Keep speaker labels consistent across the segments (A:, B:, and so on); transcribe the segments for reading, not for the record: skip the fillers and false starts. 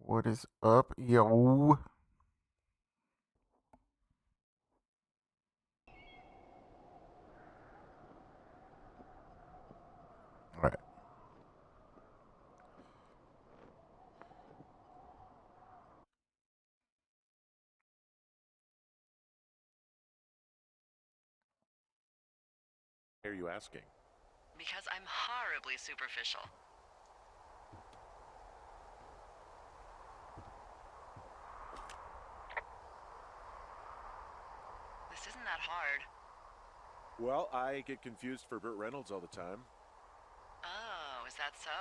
A: What is up, yo? Alright.
B: Why are you asking?
C: Because I'm horribly superficial. This isn't that hard.
B: Well, I get confused for Burt Reynolds all the time.
C: Oh, is that so?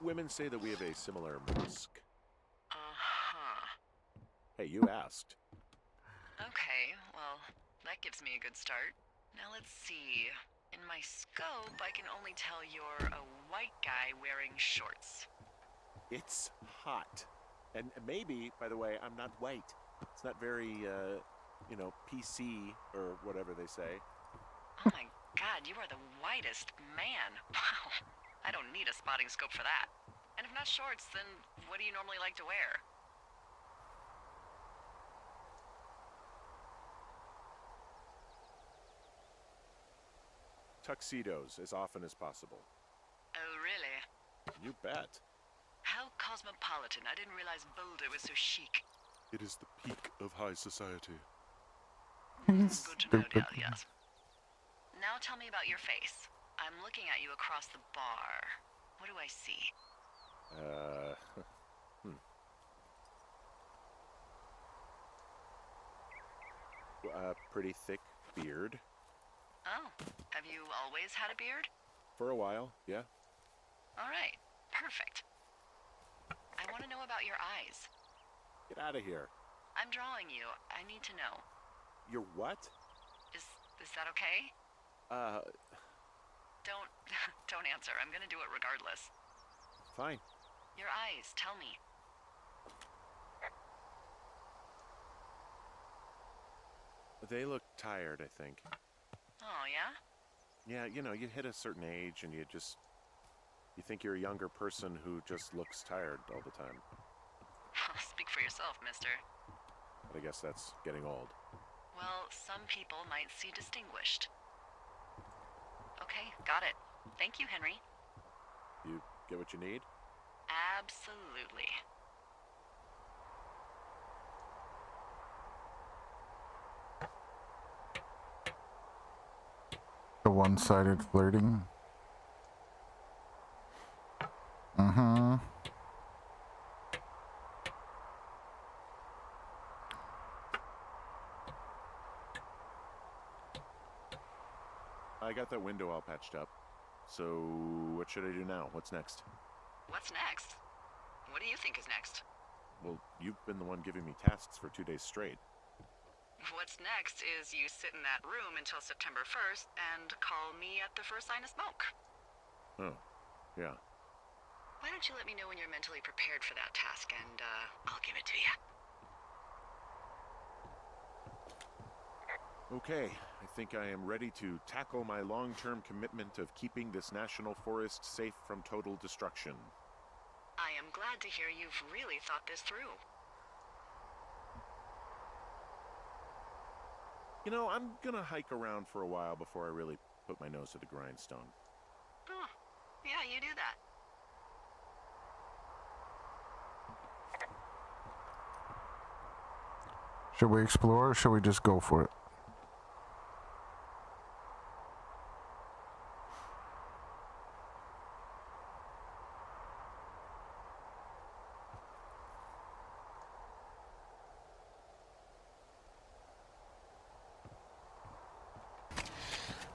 B: Women say that we have a similar musk.
C: Uh-huh.
B: Hey, you asked.
C: Okay, well, that gives me a good start. Now let's see. In my scope, I can only tell you're a white guy wearing shorts.
B: It's hot. And maybe, by the way, I'm not white. It's not very, PC or whatever they say.
C: Oh my god, you are the whitest man. Wow. I don't need a spotting scope for that. And if not shorts, then what do you normally like to wear?
B: Tuxedos as often as possible.
C: Oh, really?
B: You bet.
C: How cosmopolitan. I didn't realize Boulder was so chic.
B: It is the peak of high society.
C: Good to know,
A: Stupid.
C: Dale, yes. Now tell me about your face. I'm looking at you across the bar. What do I see?
B: Pretty thick beard.
C: Oh, have you always had a beard?
B: For a while, yeah.
C: All right, perfect. I want to know about your eyes.
B: Get out of here.
C: I'm drawing you. I need to know.
B: You're what?
C: Is that okay? Don't don't answer. I'm gonna do it regardless.
B: Fine.
C: Your eyes, tell me.
B: They look tired, I think.
C: Oh, yeah?
B: Yeah, you hit a certain age and you think you're a younger person who just looks tired all the time.
C: Speak for yourself, mister.
B: But I guess that's getting old.
C: Well, some people might see distinguished. Okay, got it. Thank you, Henry.
B: You get what you need?
C: Absolutely.
A: The one-sided flirting. Mm-hmm.
B: I got that window all patched up. So, what should I do now? What's next?
C: What's next? What do you think is next?
B: Well, you've been the one giving me tasks for 2 days straight.
C: What's next is you sit in that room until September 1st and call me at the first sign of smoke.
B: Oh, yeah.
C: Why don't you let me know when you're mentally prepared for that task and, I'll give it to you.
B: Okay, I think I am ready to tackle my long-term commitment of keeping this national forest safe from total destruction.
C: I am glad to hear you've really thought this through.
B: I'm gonna hike around for a while before I really put my nose to the grindstone.
C: Oh, yeah, you do that.
A: Should we explore or should we just go for it?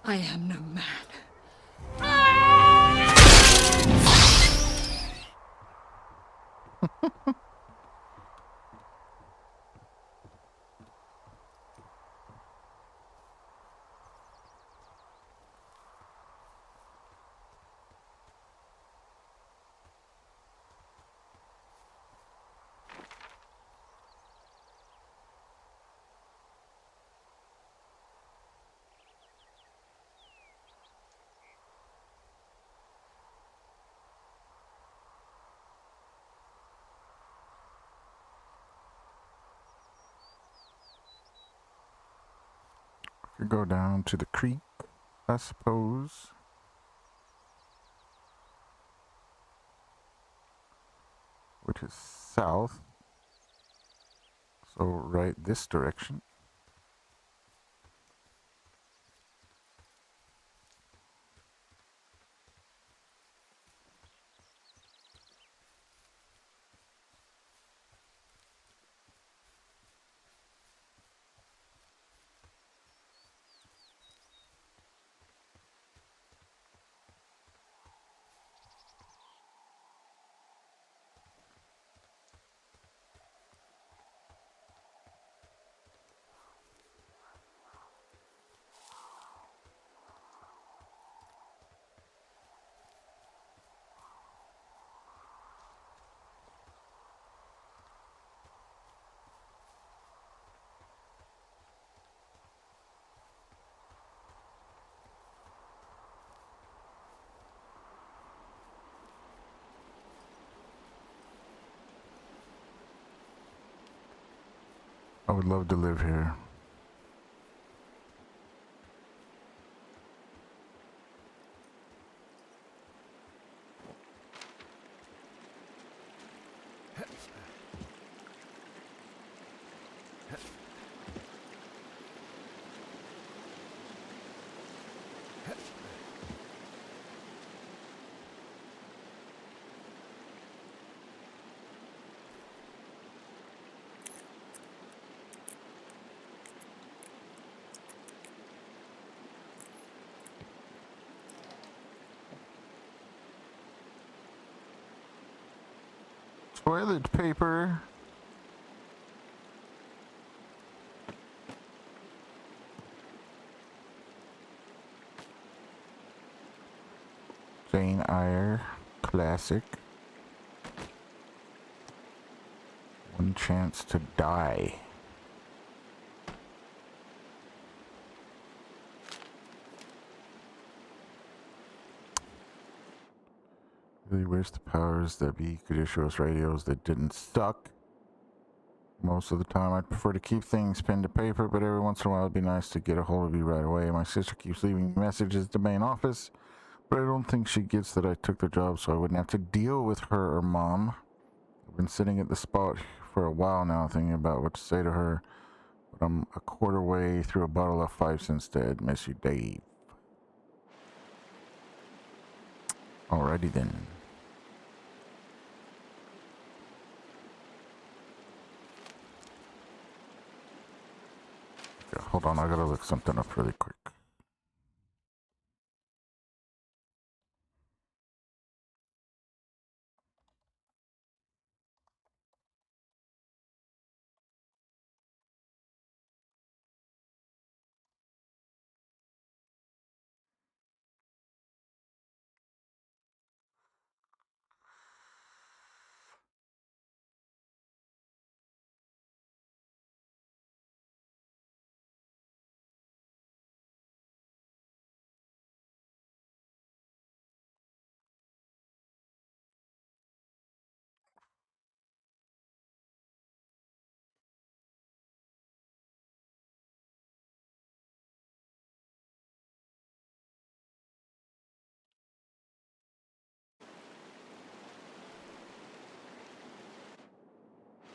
D: I am no man.
A: Could go down to the creek, I suppose. Which is south. So right this direction. I would love to live here. Toilet paper. Jane Eyre, classic. One chance to die. Really wish the powers that be could issue us radios that didn't suck. Most of the time I'd prefer to keep things pen to paper, but every once in a while it'd be nice to get a hold of you right away. My sister keeps leaving messages to main office, but I don't think she gets that I took the job so I wouldn't have to deal with her or mom. I've been sitting at the spot for a while now thinking about what to say to her, but I'm a quarter way through a bottle of 5 cents dead. Miss you, Dave. Alrighty then. Okay, hold on, I gotta look something up really quick.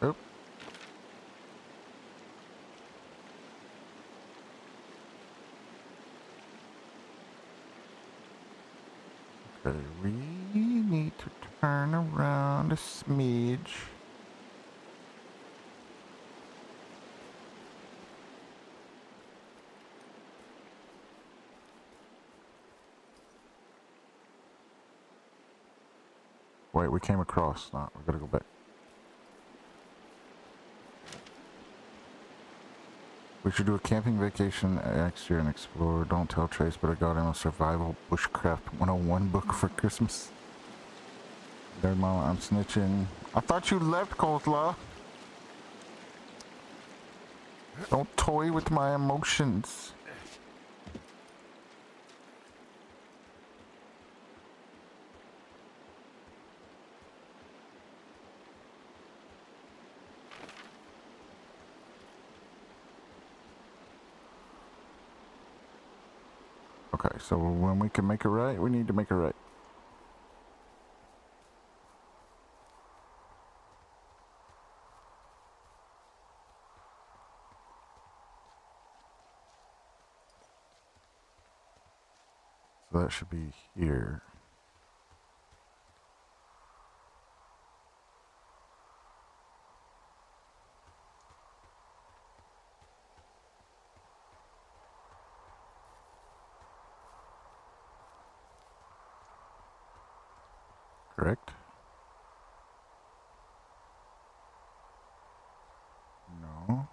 A: Oh. Okay, we need to turn around a smidge. Wait, we came across. No, we gotta go back. We should do a camping vacation next year and explore. Don't tell Trace, but I got him a survival bushcraft 101 book for Christmas. There, Mama, I'm snitching. I thought you left, Coleslaw. Don't toy with my emotions. Okay, so when we can make it right, we need to make it right. So that should be here. Correct? No.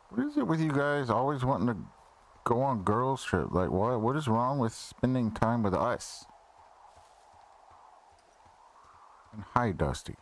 A: What is it with you guys always wanting to go on girls trip? Like, what is wrong with spending time with us? And hi, Dusty.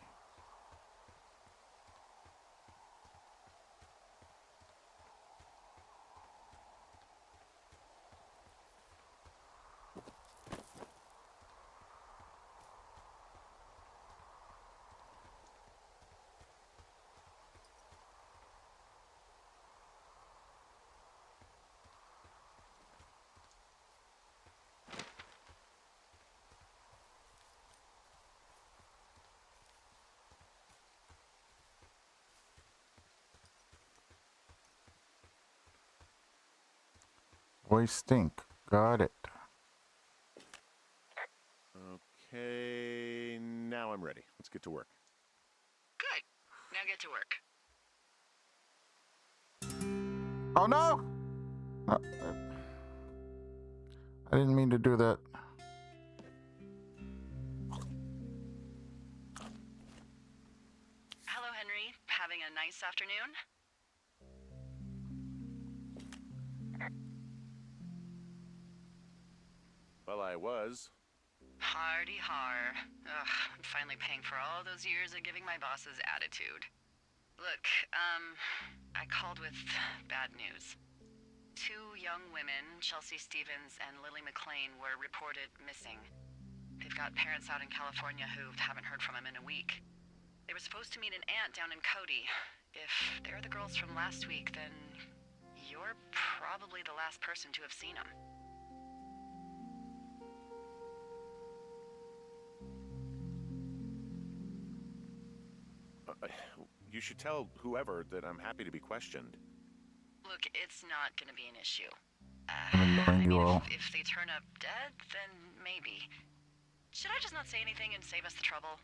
A: Boys stink. Got it.
B: Okay, now I'm ready. Let's get to work.
C: Good. Now get to work.
A: Oh no! I didn't mean to do that.
C: Hello, Henry. Having a nice afternoon?
B: Well, I was.
C: Hardy har. Ugh, I'm finally paying for all those years of giving my bosses attitude. Look, I called with bad news. 2 young women, Chelsea Stevens and Lily McLean, were reported missing. They've got parents out in California who haven't heard from them in a week. They were supposed to meet an aunt down in Cody. If they're the girls from last week, then you're probably the last person to have seen them.
B: You should tell whoever that I'm happy to be questioned.
C: Look, it's not gonna be an issue.
A: I'm
C: I
A: annoying you
C: mean,
A: all.
C: if they turn up dead, then maybe. Should I just not say anything and save us the trouble?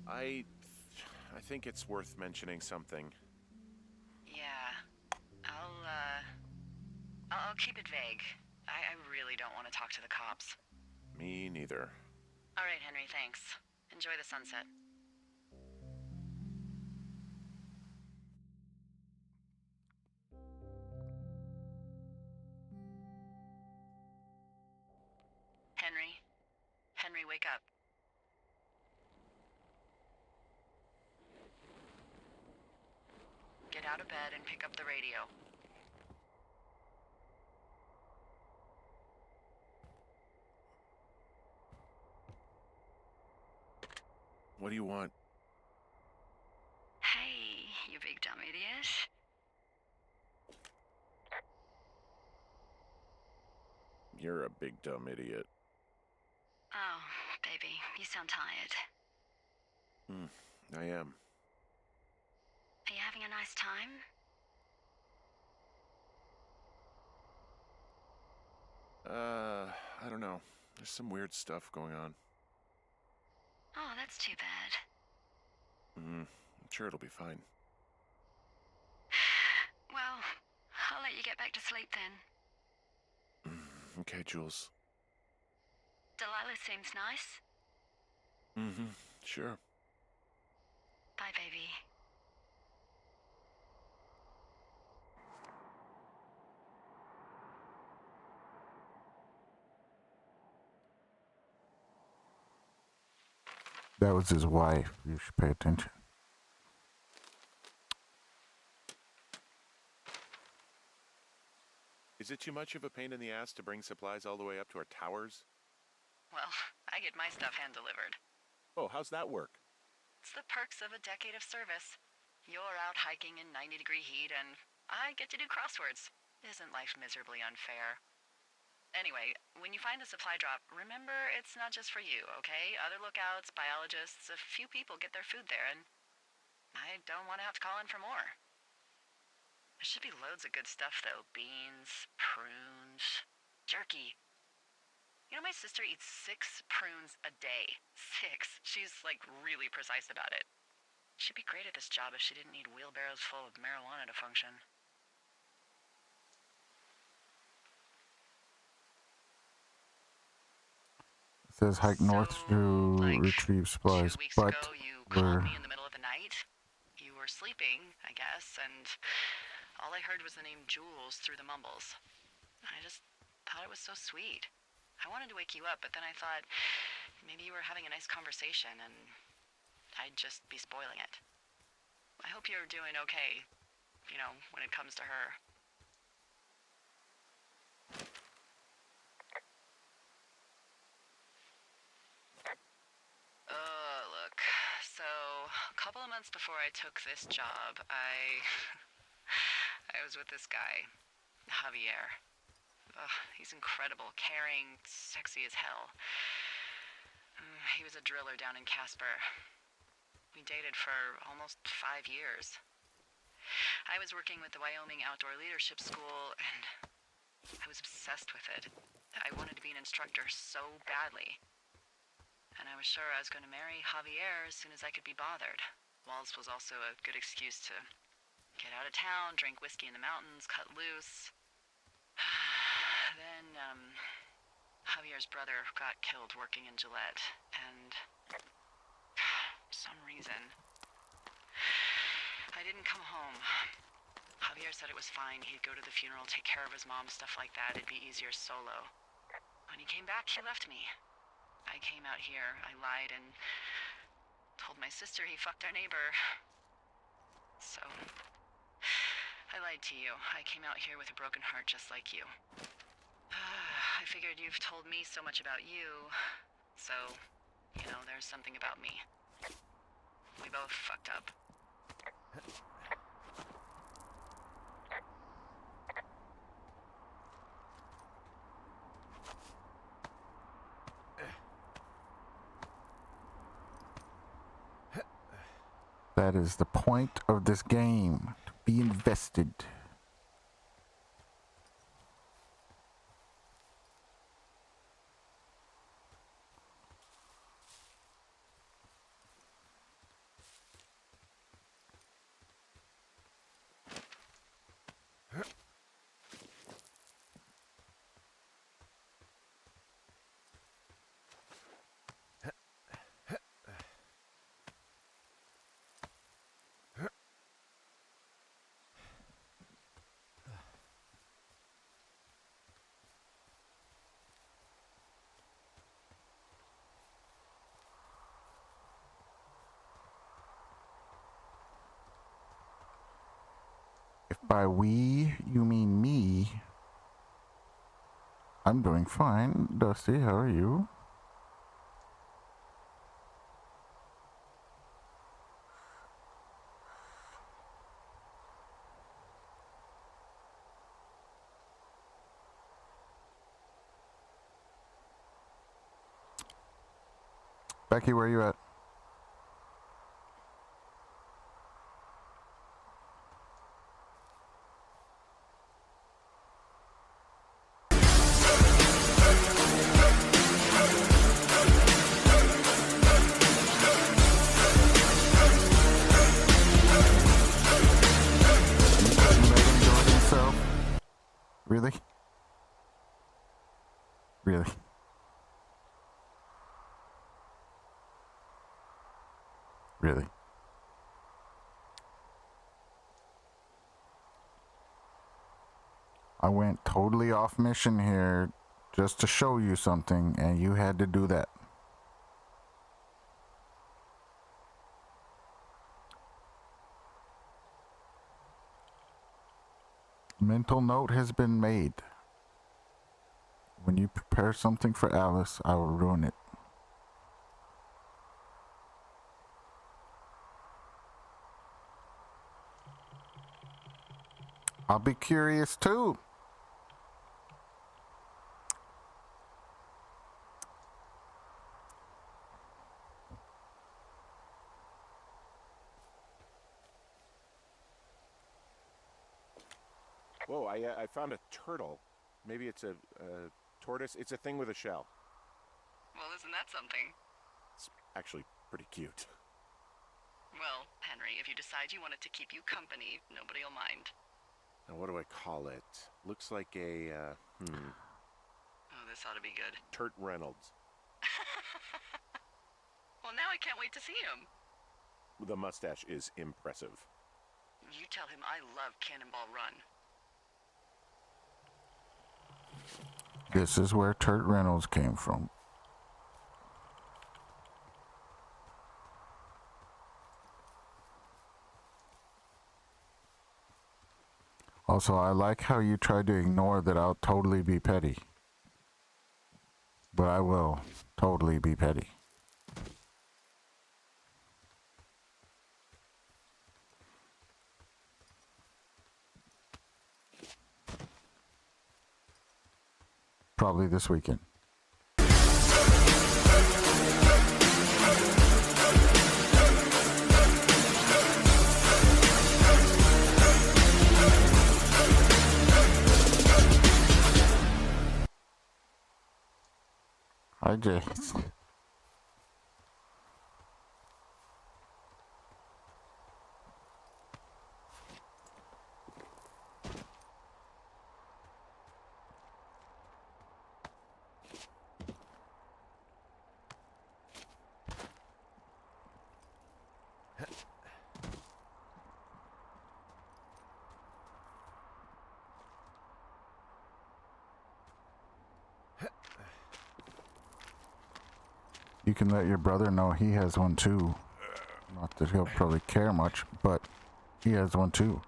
B: I think it's worth mentioning something.
C: Yeah. I'll keep it vague. I really don't want to talk to the cops.
B: Me neither.
C: All right, Henry, thanks. Enjoy the sunset. Henry? Henry, wake up. Get out of bed and pick up the radio.
B: What do you want?
C: Hey, you big dumb idiot.
B: You're a big dumb idiot.
C: Oh, baby, you sound tired.
B: I am.
C: Are you having a nice time?
B: I don't know. There's some weird stuff going on.
C: Oh, that's too bad.
B: I'm sure it'll be fine.
C: Well, I'll let you get back to sleep then.
B: Okay, Jules.
C: Delilah seems nice.
B: Sure.
C: Bye, baby.
A: That was his wife. You should pay attention.
B: Is it too much of a pain in the ass to bring supplies all the way up to our towers?
C: Well, I get my stuff hand-delivered.
B: Oh, how's that work?
C: It's the perks of a decade of service. You're out hiking in 90-degree heat, and I get to do crosswords. Isn't life miserably unfair? Anyway, when you find a supply drop, remember it's not just for you, okay? Other lookouts, biologists, a few people get their food there, and I don't want to have to call in for more. There should be loads of good stuff, though. Beans, prunes, jerky. You know, my sister eats 6 prunes a day. 6. She's, like, really precise about it. She'd be great at this job if she didn't need wheelbarrows full of marijuana to function.
A: It says hike north to
C: like,
A: retrieve supplies,
C: 2 weeks
A: but
C: ago, you
A: we're...
C: called me in the middle of the night. You were sleeping, I guess, and all I heard was the name Jules through the mumbles. I just thought it was so sweet. I wanted to wake you up, but then I thought maybe you were having a nice conversation and I'd just be spoiling it. I hope you're doing okay, you know, when it comes to her. Look, so a couple of months before I took this job, I was with this guy, Javier. He's incredible, caring, sexy as hell. He was a driller down in Casper. We dated for almost 5 years. I was working with the Wyoming Outdoor Leadership School, and I was obsessed with it. I wanted to be an instructor so badly. And I was sure I was going to marry Javier as soon as I could be bothered. Walls was also a good excuse to get out of town, drink whiskey in the mountains, cut loose. Then, Javier's brother got killed working in Gillette, and for some reason, I didn't come home. Javier said it was fine. He'd go to the funeral, take care of his mom, stuff like that. It'd be easier solo. When he came back, he left me. I came out here, I lied, and told my sister he fucked our neighbor. So, I lied to you. I came out here with a broken heart just like you. I figured you've told me so much about you, so, you know, there's something about me. We both fucked up.
A: That is the point of this game, to be invested. If by we you mean me, I'm doing fine. Dusty, how are you? Becky, where are you at? Really? Really? Really? I went totally off mission here just to show you something, and you had to do that. Mental note has been made. When you prepare something for Alice, I will ruin it. I'll be curious too.
B: Whoa, I found a turtle. Maybe it's a tortoise. It's a thing with a shell.
C: Well, isn't that something?
B: It's actually pretty cute.
C: Well, Henry, if you decide you want it to keep you company, nobody will mind.
B: Now, what do I call it? Looks like a,
C: Oh, this ought to be good.
B: Turt Reynolds.
C: Well, now I can't wait to see him.
B: The mustache is impressive.
C: You tell him I love Cannonball Run.
A: This is where Turt Reynolds came from. Also, I like how you tried to ignore that I'll totally be petty. But I will totally be petty. Probably this weekend. Hi, Jace. You can let your brother know he has one too. Not that he'll probably care much, but he has one too.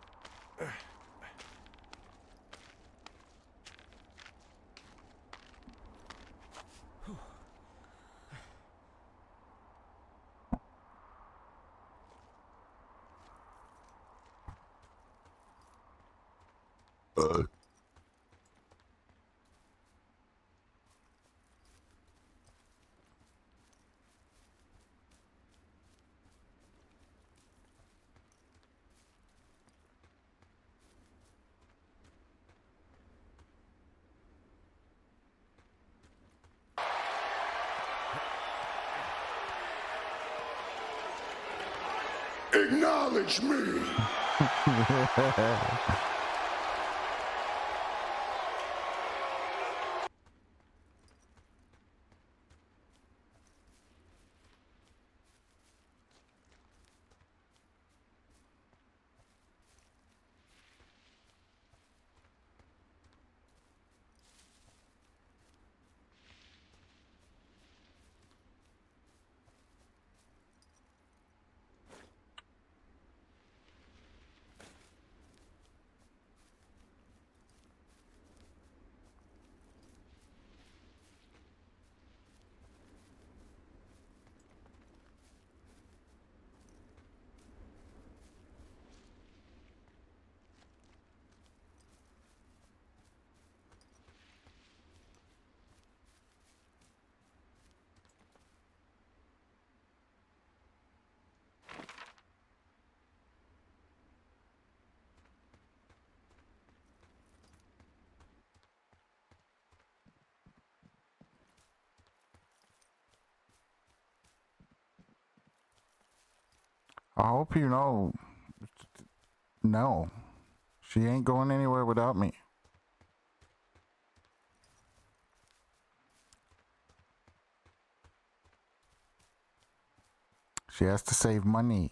E: Acknowledge me.
A: I hope you know. No. She ain't going anywhere without me. She has to save money.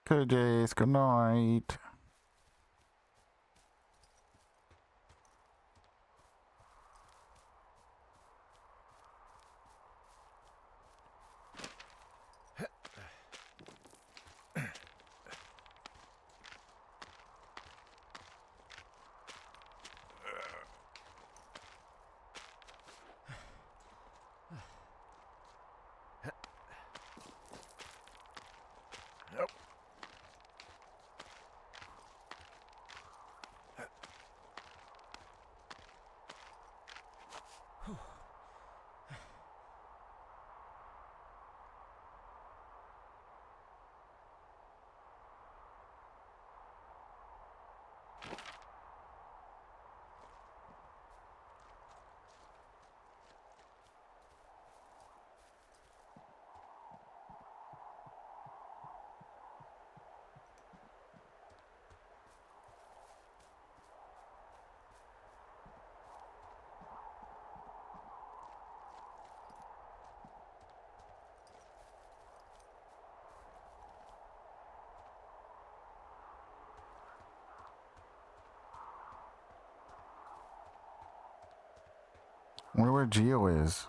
A: Good days, good night. I wonder where Geo is.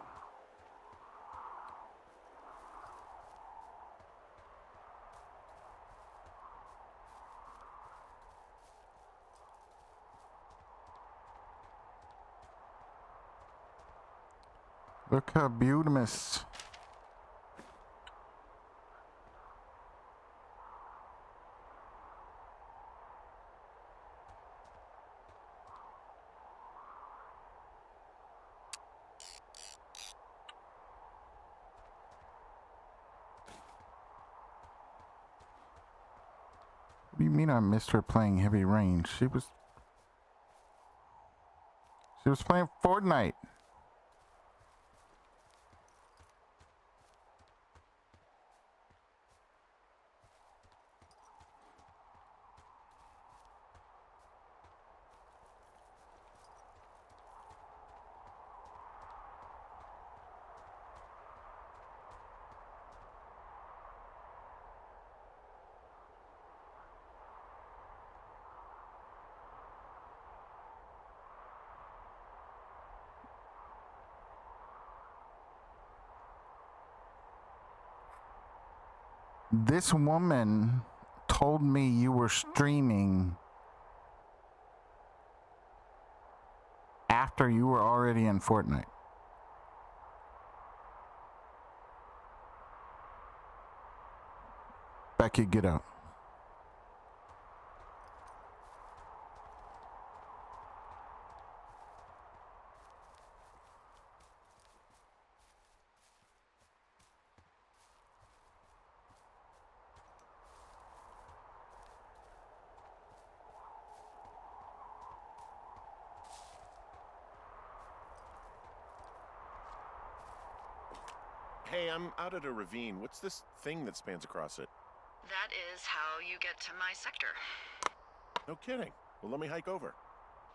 A: Look how beautiful. What do you mean I missed her playing Heavy Rain? She was playing Fortnite. This woman told me you were streaming after you were already in Fortnite. Becky, get out.
B: Hey, I'm out at a ravine. What's this thing that spans across it?
C: That is how you get to my sector.
B: No kidding. Well, let me hike over.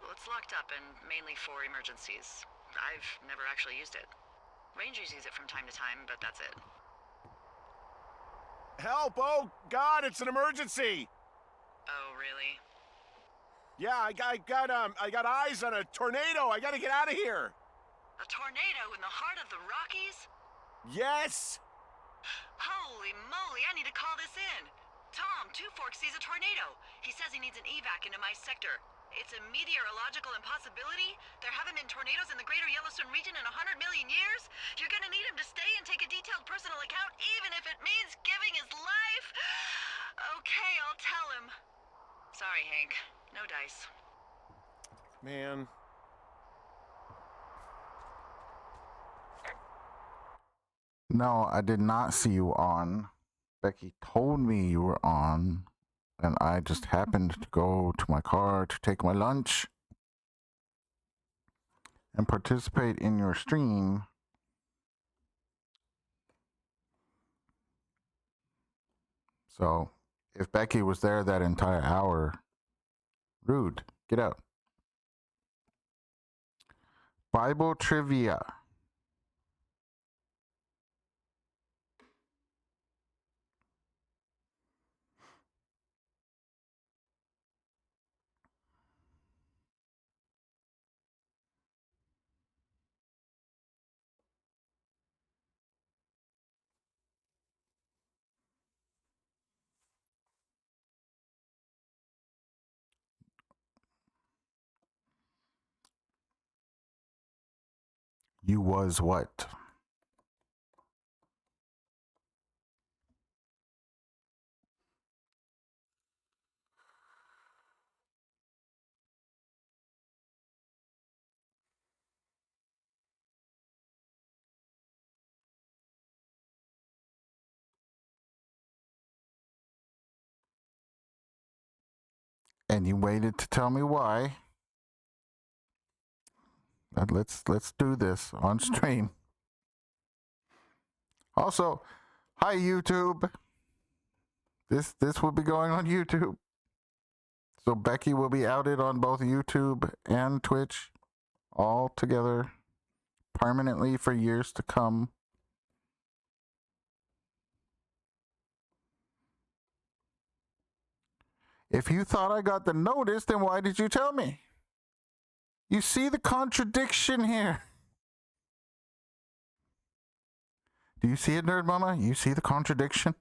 C: Well, it's locked up and mainly for emergencies. I've never actually used it. Rangers use it from time to time, but that's it.
B: Help! Oh, God, it's an emergency!
C: Oh, really?
B: Yeah, I got eyes on a tornado. I gotta get out of here.
C: A tornado in the heart of the Rockies?
B: Yes!
C: Holy moly, I need to call this in. Tom, Two Forks sees a tornado. He says he needs an evac into my sector. It's a meteorological impossibility. There haven't been tornadoes in the greater Yellowstone region in 100 million years. You're gonna need him to stay and take a detailed personal account, even if it means giving his life. Okay, I'll tell him. Sorry, Hank. No dice.
B: Man.
A: No, I did not see you on. Becky told me you were on, and I just happened to go to my car to take my lunch and participate in your stream. So, if Becky was there that entire hour, rude. Get out. Bible trivia. You was what? And you waited to tell me why. Let's do this on stream. Also, hi YouTube. This will be going on YouTube. So Becky will be outed on both YouTube and Twitch all together permanently for years to come. If you thought I got the notice, then why did you tell me? You see the contradiction here. Do you see it, Nerd Mama? You see the contradiction?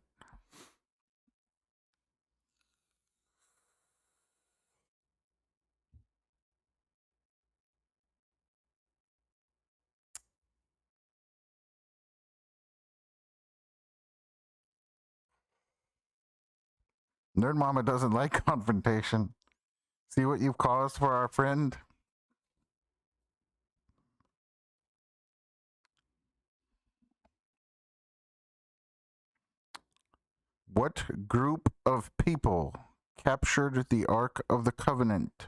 A: Nerd Mama doesn't like confrontation. See what you've caused for our friend? What group of people captured the Ark of the Covenant?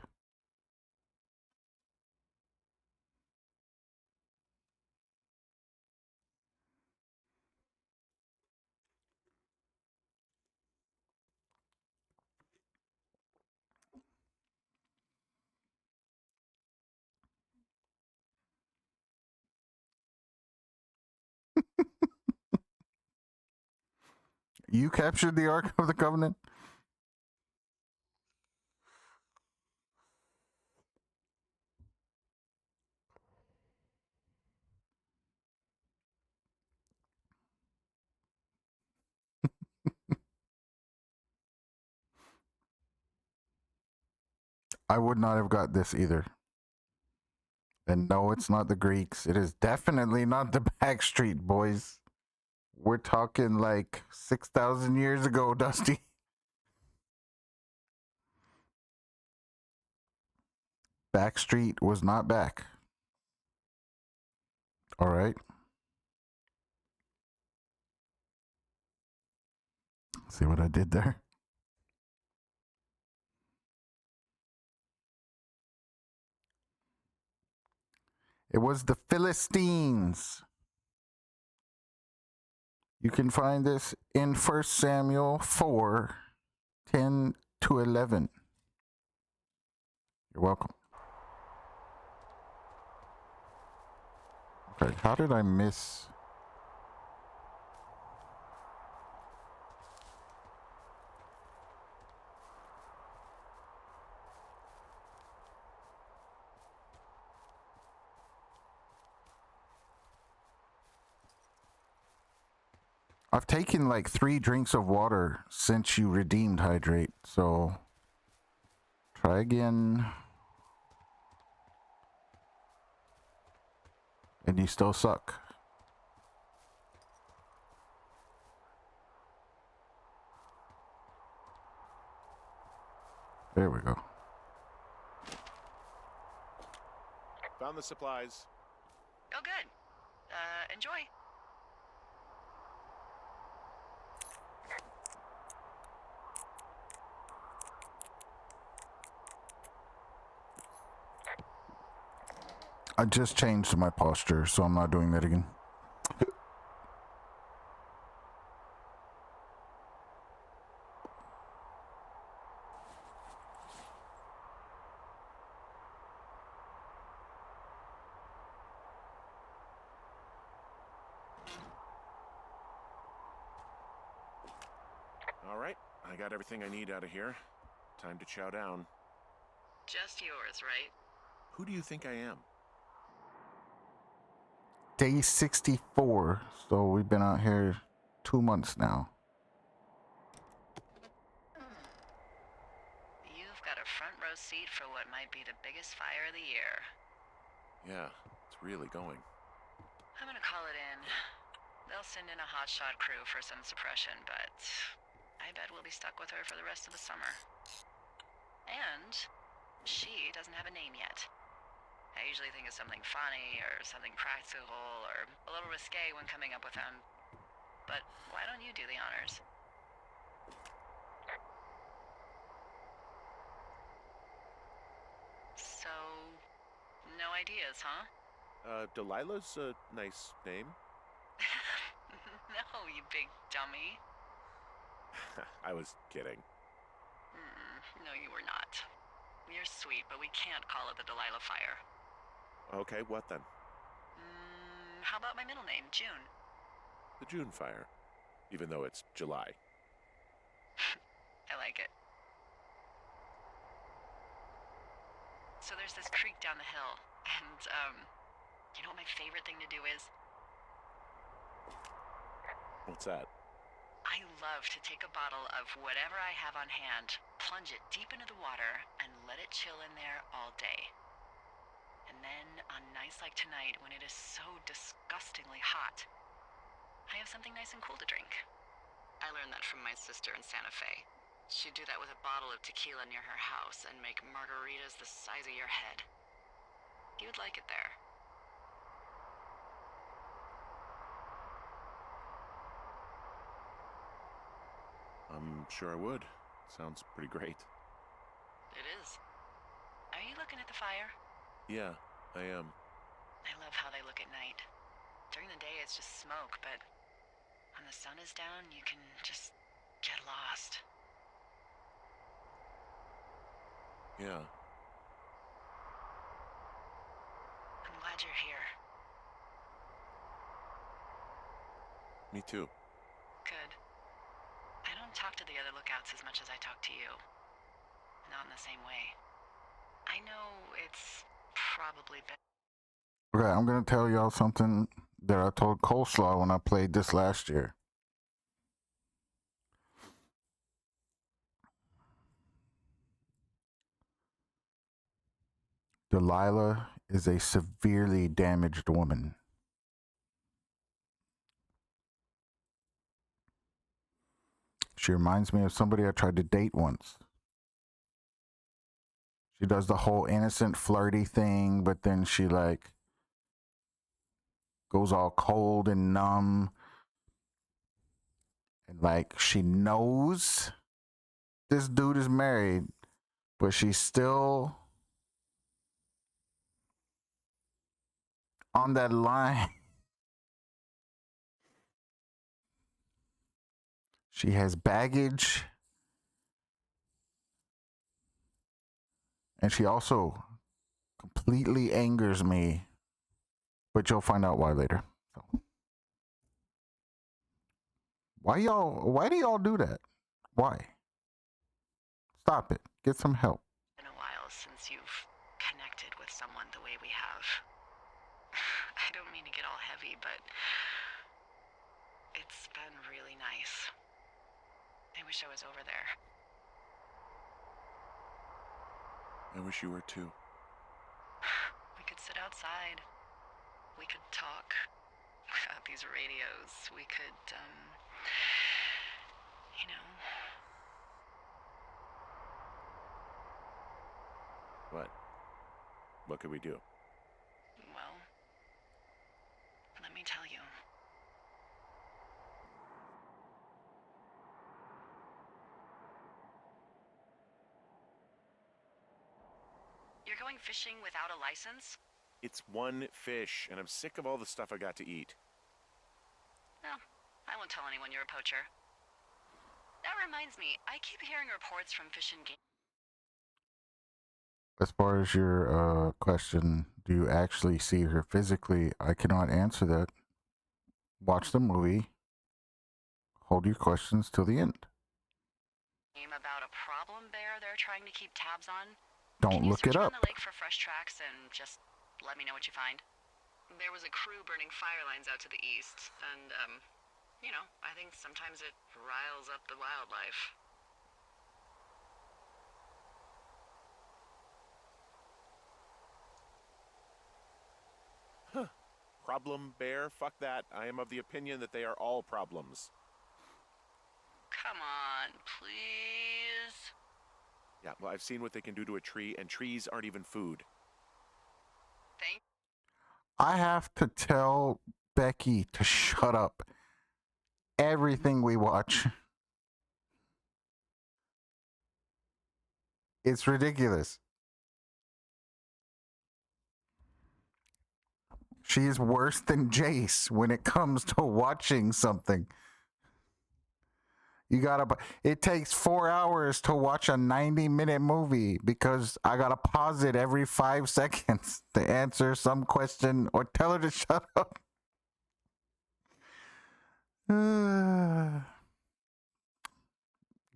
A: You captured the Ark of the Covenant? I would not have got this either. And no, it's not the Greeks. It is definitely not the Backstreet Boys. We're talking like 6,000 years ago, Dusty. Backstreet was not back. All right. See what I did there? It was the Philistines. You can find this in 1 Samuel 4, 10 to 11. You're welcome. Okay, how did I miss? I've taken like 3 drinks of water since you redeemed hydrate, so try again. And you still suck. There we go.
B: Found the supplies.
C: Oh, good. Enjoy.
A: I just changed my posture, so I'm not doing that again.
B: All right, I got everything I need out of here. Time to chow down.
C: Just yours, right?
B: Who do you think I am?
A: Day 64, so we've been out here 2 months now.
C: You've got a front row seat for what might be the biggest fire of the year.
B: Yeah, it's really going.
C: I'm gonna call it in. They'll send in a hotshot crew for some suppression, but I bet we'll be stuck with her for the rest of the summer. And she doesn't have a name yet. I usually think of something funny or something practical or a little risque when coming up with them. But why don't you do the honors? So, no ideas, huh?
B: Delilah's a nice name.
C: No, you big dummy.
B: I was kidding.
C: No, you were not. You're sweet, but we can't call it the Delilah Fire.
B: Okay, what then?
C: How about my middle name, June?
B: The June Fire. Even though it's July.
C: I like it. So there's this creek down the hill, and, you know what my favorite thing to do is?
B: What's that?
C: I love to take a bottle of whatever I have on hand, plunge it deep into the water, and let it chill in there all day. And then, on nights like tonight, when it is so disgustingly hot, I have something nice and cool to drink. I learned that from my sister in Santa Fe. She'd do that with a bottle of tequila near her house and make margaritas the size of your head. You'd like it there.
B: I'm sure I would. Sounds pretty great.
C: It is. Are you looking at the fire?
B: Yeah, I am.
C: I love how they look at night. During the day, it's just smoke, but when the sun is down, you can just get lost.
B: Yeah.
C: I'm glad you're here.
B: Me too.
C: Good. I don't talk to the other lookouts as much as I talk to you. Not in the same way. I know it's probably better.
A: Okay, I'm gonna tell y'all something that I told Coleslaw when I played this last year. Delilah is a severely damaged woman. She reminds me of somebody I tried to date once. She does the whole innocent flirty thing, but then she like goes all cold and numb. And like she knows this dude is married, but she's still on that line. She has baggage. And she also completely angers me. But you'll find out why later. So. Why do y'all do that? Why? Stop it. Get some help.
C: It's been a while since you've connected with someone the way we have. I don't mean to get all heavy, but it's been really nice. I wish I was over there.
B: I wish you were too.
C: We could sit outside. We could talk without these radios. We could, you know.
B: What? What could we do?
C: Well, let me tell you. You're going fishing without a license?
B: It's one fish, and I'm sick of all the stuff I got to eat.
C: No, I won't tell anyone you're a poacher. That reminds me, I keep hearing reports from Fish and Game.
A: As far as your question, do you actually see her physically? I cannot answer that. Watch the movie. Hold your questions till the end.
C: About a problem bear they're trying to keep tabs on.
A: Don't look it up.
C: Can you search around the lake for fresh tracks and just let me know what you find? There was a crew burning fire lines out to the east, and, you know, I think sometimes it riles up the wildlife.
B: problem bear. Fuck that. I am of the opinion that they are all problems.
C: Come on, please.
B: Yeah, well, I've seen what they can do to a tree, and trees aren't even food.
C: Thank
A: I have to tell Becky to shut up. Everything we watch. It's ridiculous. She is worse than Jace when it comes to watching something. It takes 4 hours to watch a 90-minute movie because I gotta pause it every 5 seconds to answer some question or tell her to shut up.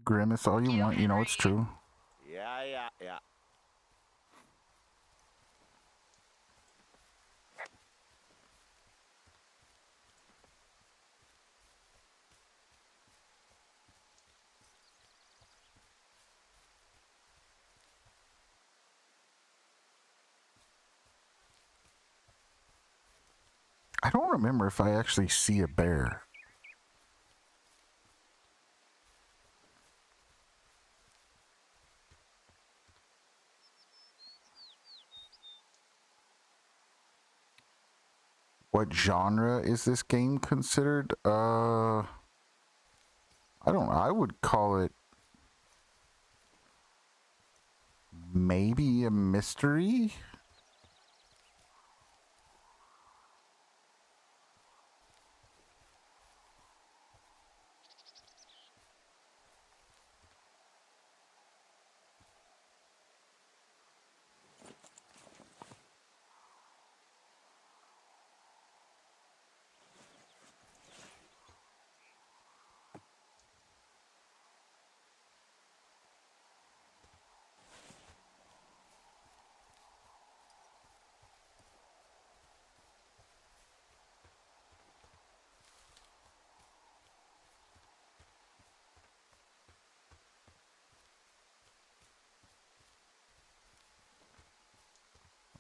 A: Grimace all you
C: you,
A: want, you know it's
C: Henry.
A: true.
B: Yeah.
A: I don't remember if I actually see a bear. What genre is this game considered? I would call it maybe a mystery.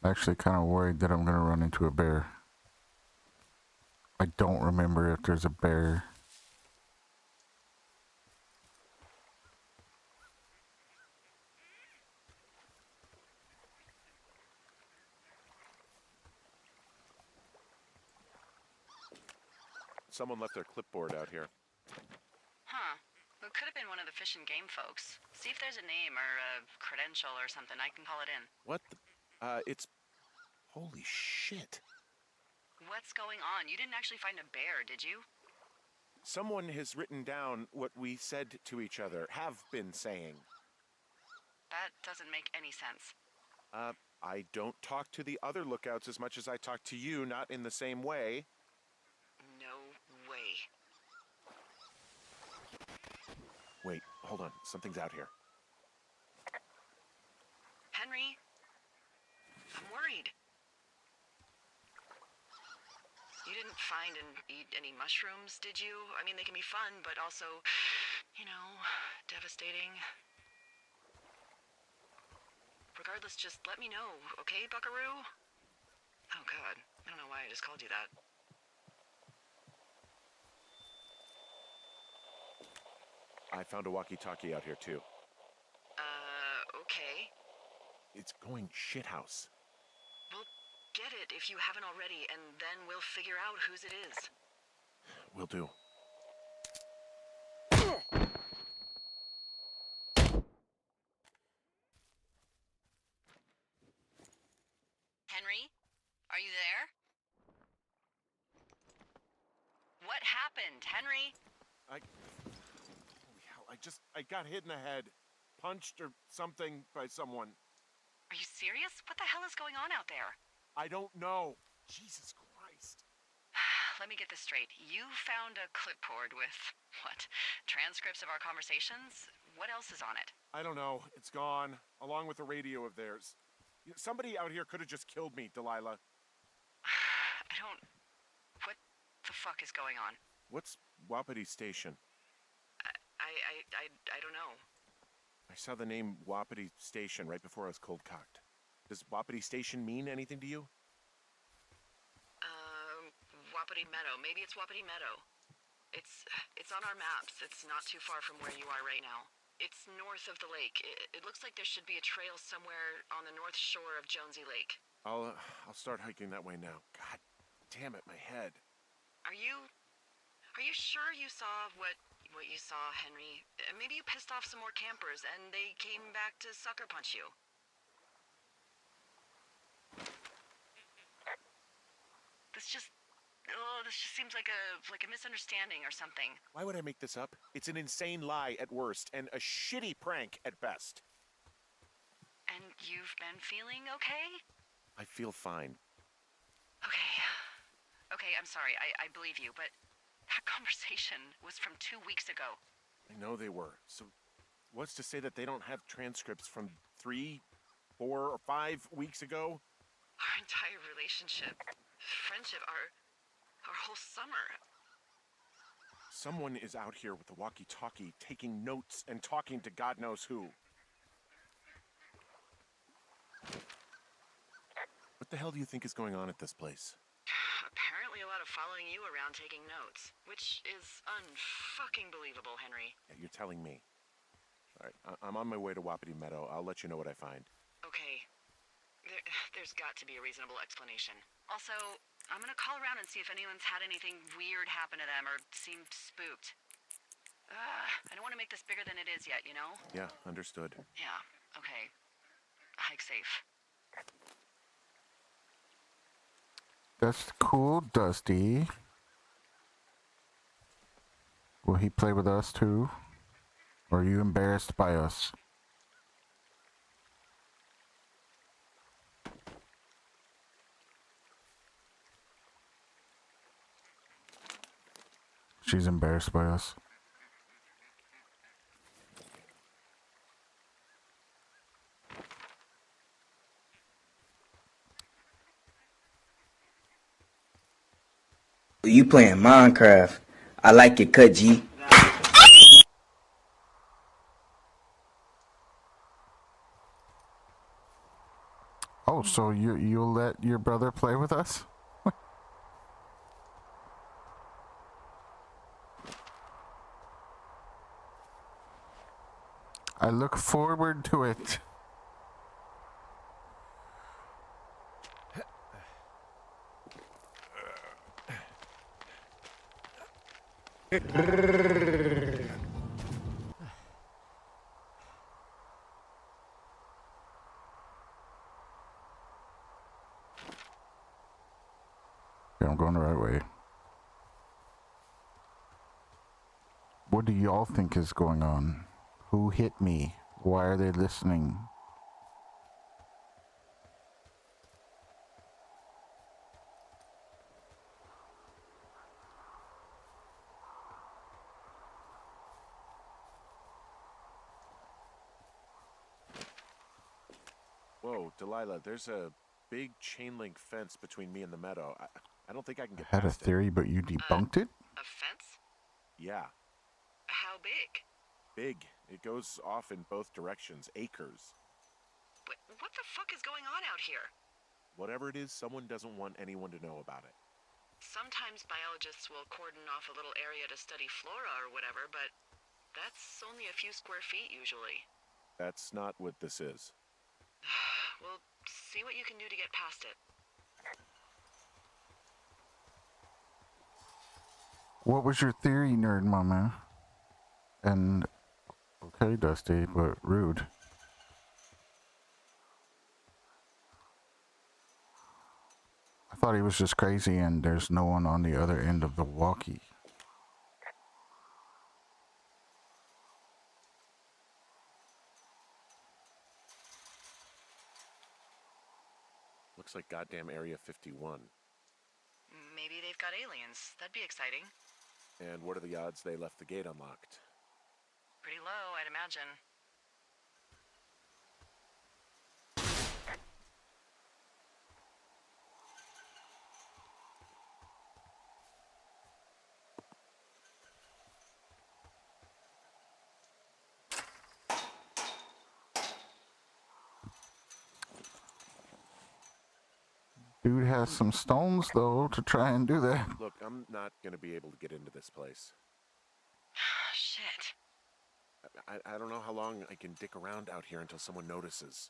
A: I'm actually kind of worried that I'm going to run into a bear. I don't remember if there's a bear.
B: Someone left their clipboard out here.
C: Huh. It could have been one of the Fish and Game folks. See if there's a name or a credential or something. I can call it in.
B: What the? It's... Holy shit.
C: What's going on? You didn't actually find a bear, did you?
B: Someone has written down what we said to each other, have been saying.
C: That doesn't make any sense.
B: I don't talk to the other lookouts as much as I talk to you, not in the same way.
C: No way.
B: Wait, hold on. Something's out here.
C: Henry? I'm worried. You didn't find and eat any mushrooms, did you? I mean, they can be fun, but also, devastating. Regardless, just let me know, okay, Buckaroo? Oh, God. I don't know why I just called you that.
B: I found a walkie-talkie out here, too.
C: Okay.
B: It's going shithouse.
C: Well, get it if you haven't already, and then we'll figure out whose it is.
B: Will do.
C: Henry? Are you there? What happened, Henry?
B: Holy hell, I got hit in the head. Punched or something by someone.
C: Are you serious? What the hell is going on out there?
B: I don't know. Jesus Christ.
C: Let me get this straight. You found a clipboard with, what, transcripts of our conversations? What else is on it?
B: I don't know. It's gone, along with the radio of theirs. Somebody out here could have just killed me, Delilah.
C: What the fuck is going on?
B: What's Wapiti Station?
C: I don't know.
B: I saw the name Wapiti Station right before I was cold-cocked. Does Wapiti Station mean anything to you?
C: Wapiti Meadow. Maybe it's Wapiti Meadow. It's on our maps. It's not too far from where you are right now. It's north of the lake. It looks like there should be a trail somewhere on the north shore of Jonesy Lake.
B: I'll start hiking that way now. God damn it, my head.
C: Are you sure you saw what you saw, Henry? Maybe you pissed off some more campers and they came back to sucker punch you. This just seems like a misunderstanding or something.
B: Why would I make this up? It's an insane lie at worst and a shitty prank at best.
C: And you've been feeling okay?
B: I feel fine.
C: Okay, I'm sorry. I believe you, but that conversation was from 2 weeks ago.
B: I know they were. So what's to say that they don't have transcripts from 3, 4, or 5 weeks ago?
C: Our entire relationship, friendship, our whole summer.
B: Someone is out here with a walkie-talkie taking notes and talking to God knows who. What the hell do you think is going on at this place?
C: Apparently a lot of following you around taking notes, which is unfucking believable, Henry.
B: Yeah, you're telling me. All right, I'm on my way to Wapiti Meadow. I'll let you know what I find.
C: Okay. There's got to be a reasonable explanation. Also, I'm gonna call around and see if anyone's had anything weird happen to them or seemed spooked. I don't want to make this bigger than it is yet, you know?
B: Yeah, understood.
C: Yeah, okay. Hike safe.
A: That's cool, Dusty. Will he play with us too? Or are you embarrassed by us? She's embarrassed by us.
F: You playing Minecraft. I like your cut, G.
A: Oh, so you'll let your brother play with us? I look forward to it. Yeah, I'm going the right way. What do y'all think is going on? Who hit me? Why are they listening?
B: Whoa, Delilah, there's a big chain link fence between me and the meadow. I don't think I can get
A: I had a
B: past it.
A: theory, but you debunked it?
C: A fence?
B: Yeah,
C: How big?
B: big. It goes off in both directions, acres.
C: What the fuck is going on out here?
B: Whatever it is, someone doesn't want anyone to know about it.
C: Sometimes biologists will cordon off a little area to study flora or whatever, but that's only a few square feet usually.
B: That's not what this is.
C: We'll see what you can do to get past it.
A: What was your theory, nerd mama? And okay, Dusty, but rude. I thought he was just crazy and there's no one on the other end of the walkie.
B: Looks like goddamn Area 51.
C: Maybe they've got aliens. That'd be exciting.
B: And what are the odds they left the gate unlocked?
C: Pretty low, I'd imagine.
A: Dude has some stones, though, to try and do that.
B: Look, I'm not going to be able to get into this place.
C: Shit.
B: I don't know how long I can dick around out here until someone notices.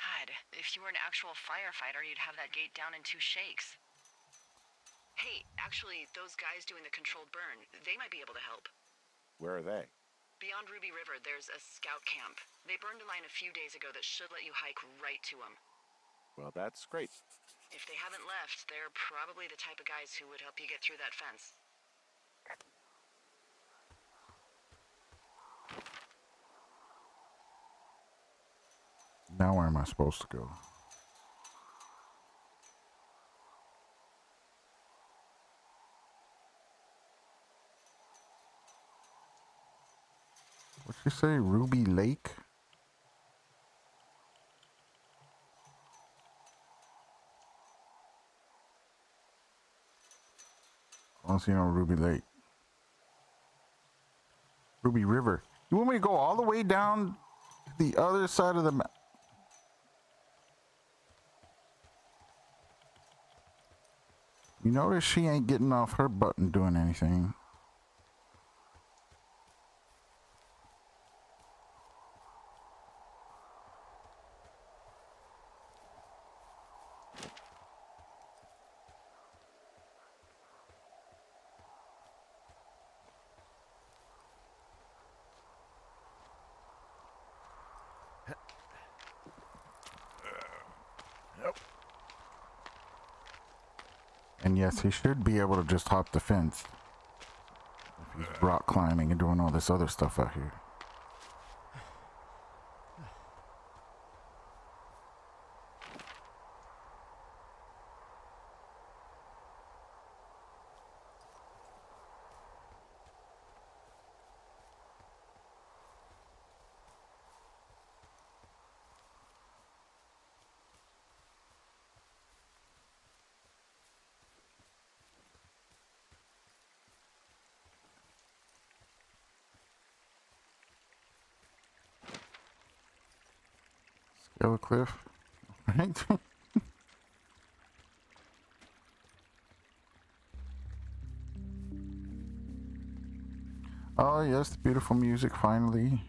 C: God, if you were an actual firefighter, you'd have that gate down in 2 shakes. Hey, actually, those guys doing the controlled burn, they might be able to help.
B: Where are they?
C: Beyond Ruby River, there's a scout camp. They burned a line a few days ago that should let you hike right to them.
B: Well, that's great.
C: If they haven't left, they're probably the type of guys who would help you get through that fence.
A: Now where am I supposed to go? What'd you say? Ruby Lake? I don't see no Ruby Lake. Ruby River. You want me to go all the way down the other side of the map? You notice she ain't getting off her button doing anything. And yes, he should be able to just hop the fence. If he's rock climbing and doing all this other stuff out here. Scale a cliff. Right? Oh yes, the beautiful music finally.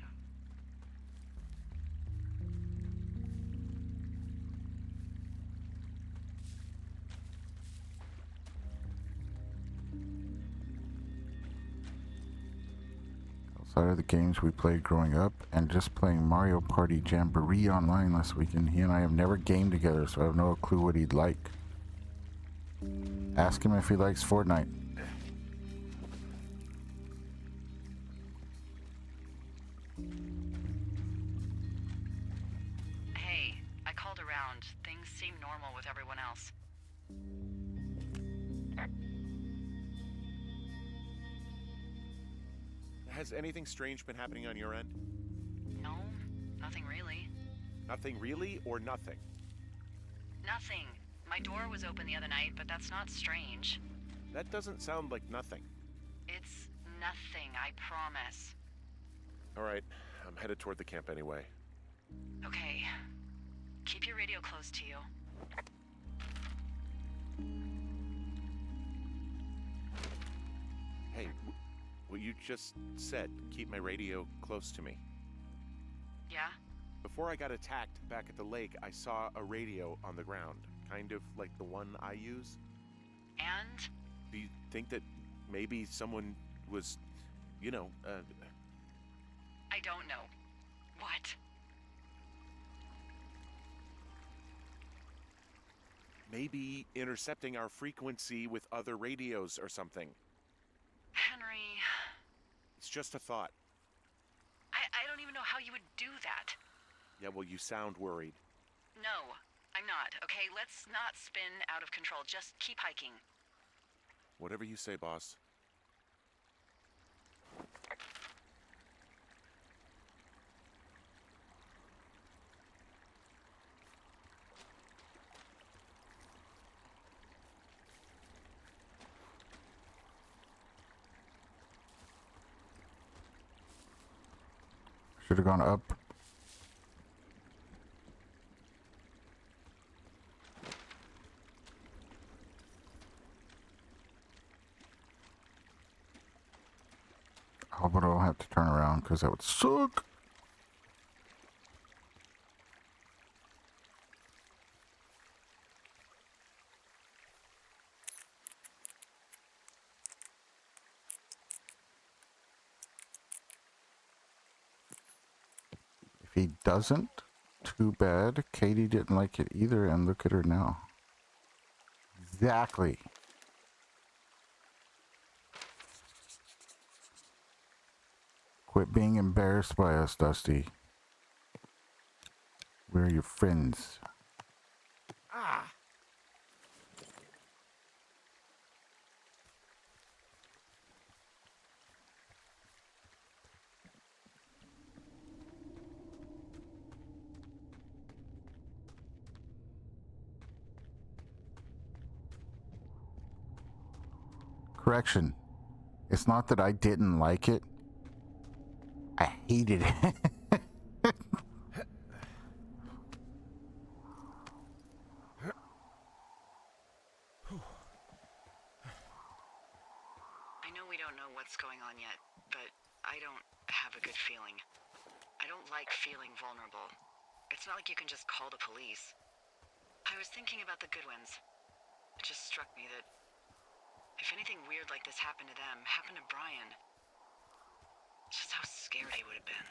A: Outside of the games we played growing up and just playing Mario Party Jamboree online last weekend, he and I have never gamed together, so I have no clue what he'd like. Ask him if he likes Fortnite.
C: Hey, I called around. Things seem normal with everyone else.
B: Has anything strange been happening on your end?
C: No, nothing really.
B: Nothing really or nothing?
C: Nothing. My door was open the other night, but that's not strange.
B: That doesn't sound like nothing.
C: It's nothing, I promise.
B: All right, I'm headed toward the camp anyway.
C: Okay. Keep your radio close to you.
B: Hey, what you just said, keep my radio close to me.
C: Yeah?
B: Before I got attacked back at the lake, I saw a radio on the ground, kind of like the one I use.
C: And?
B: Do you think that maybe someone was, you know,
C: I don't know. What?
B: maybe intercepting our frequency with other radios or something?
C: Henry,
B: It's just a thought.
C: I don't even know how you would do that.
B: Yeah, well, you sound worried.
C: No, I'm not. Okay, let's not spin out of control. Just keep hiking.
B: Whatever you say, boss.
A: Should have gone up. Hope I don't have to turn around because that would suck. If he doesn't, too bad. Katie didn't like it either, and look at her now. Exactly. Quit being embarrassed by us, Dusty. We're your friends.
B: Ah!
A: Correction. It's not that I didn't like it. I hated it.
C: I know we don't know what's going on yet, but I don't have a good feeling. I don't like feeling vulnerable. It's not like you can just call the police. I was thinking about the Goodwins. It just struck me that if anything weird like this happened to them, happened to Brian, just how scared he would have been.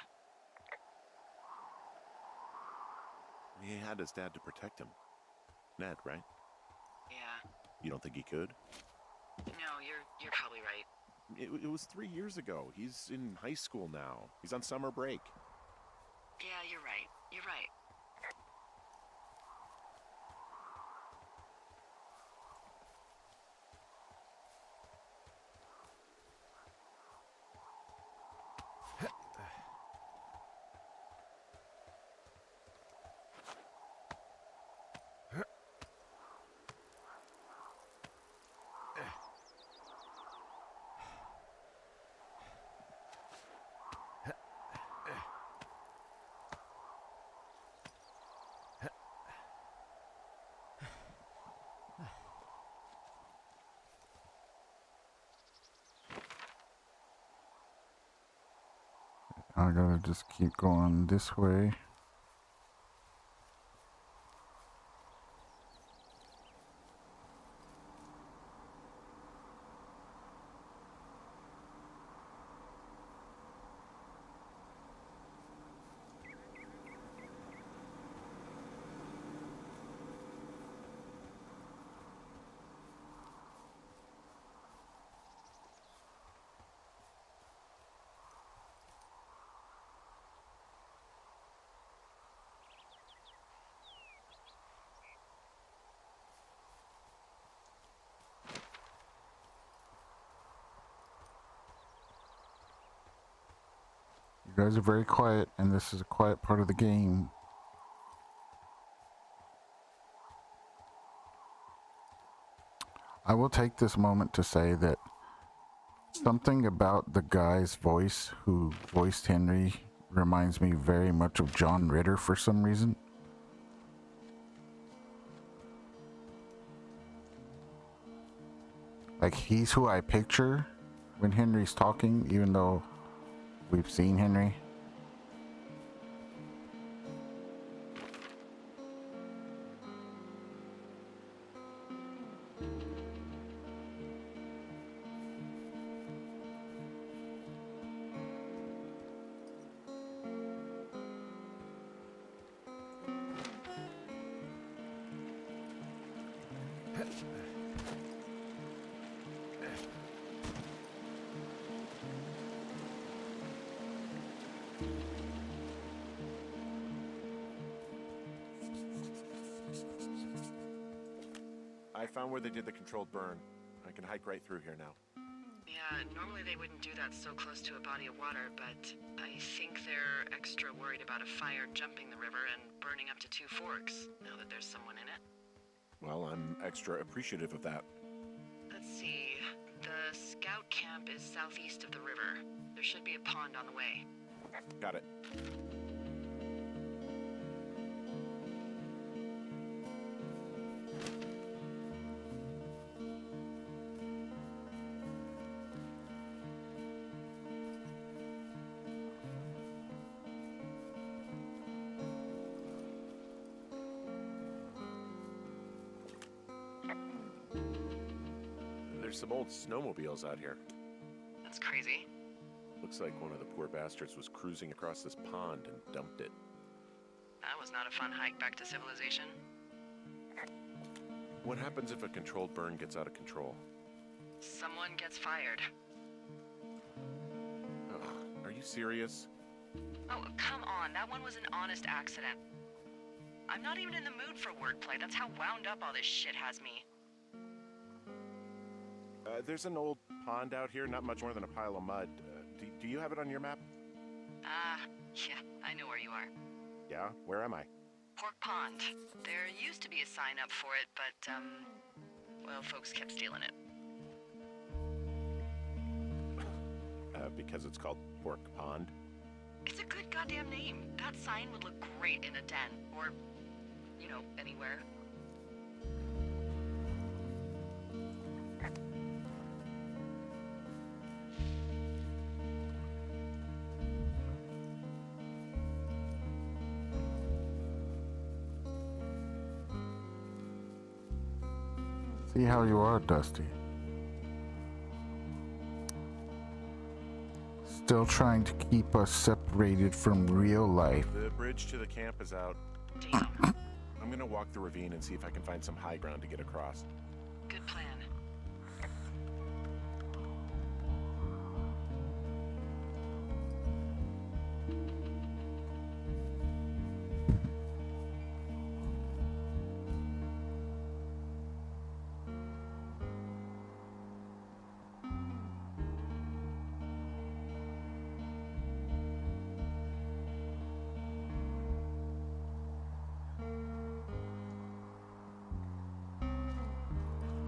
B: He had his dad to protect him. Ned, right?
C: Yeah.
B: You don't think he could?
C: No, you're probably right.
B: It was 3 years ago. He's in high school now. He's on summer break.
C: Yeah, you're right. You're right.
A: I gotta just keep going this way. You guys are very quiet, and this is a quiet part of the game. I will take this moment to say that something about the guy's voice who voiced Henry reminds me very much of John Ritter for some reason. Like, he's who I picture when Henry's talking, even though we've seen Henry.
B: I found where they did the controlled burn. I can hike right through here now.
C: Yeah, normally they wouldn't do that so close to a body of water, but I think they're extra worried about a fire jumping the river and burning up to 2 forks, now that there's someone in it.
B: Well, I'm extra appreciative of that.
C: Let's see. The scout camp is southeast of the river. There should be a pond on the way.
B: Got it. There's some old snowmobiles out here.
C: That's crazy.
B: Looks like one of the poor bastards was cruising across this pond and dumped it.
C: That was not a fun hike back to civilization.
B: What happens if a controlled burn gets out of control?
C: Someone gets fired.
B: Ugh, are you serious?
C: Oh, come on. That one was an honest accident. I'm not even in the mood for wordplay. That's how wound up all this shit has me.
B: There's an old pond out here, not much more than a pile of mud. Do you have it on your map?
C: Yeah, I know where you are.
B: Yeah? Where am I?
C: Pork Pond. There used to be a sign up for it, but, well, folks kept stealing it.
B: Because it's called Pork Pond?
C: It's a good goddamn name. That sign would look great in a den, or, you know, anywhere.
A: See how you are, Dusty. Still trying to keep us separated from real life.
B: The bridge to the camp is out.
C: Damn.
B: I'm gonna walk the ravine and see if I can find some high ground to get across.
C: Good plan.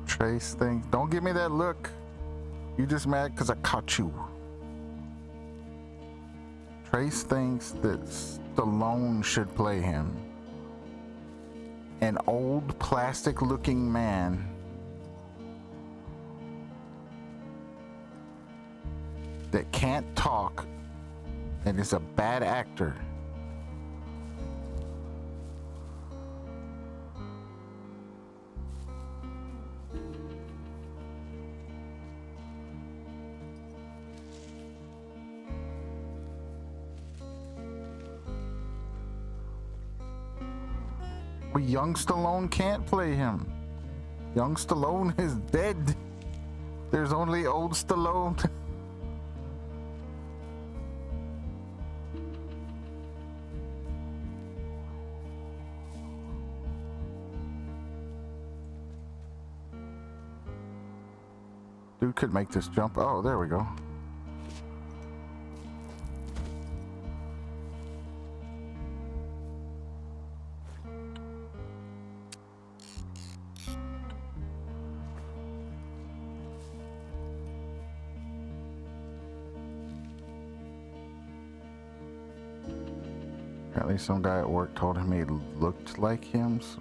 A: Trace things. Don't give me that look. You just mad because I caught you. Trace thinks that Stallone should play him. An old plastic looking man. That can't talk and is a bad actor. But young Stallone can't play him. Young Stallone is dead. There's only old Stallone. Dude could make this jump. Oh, there we go. Apparently some guy at work told him he looked like him. So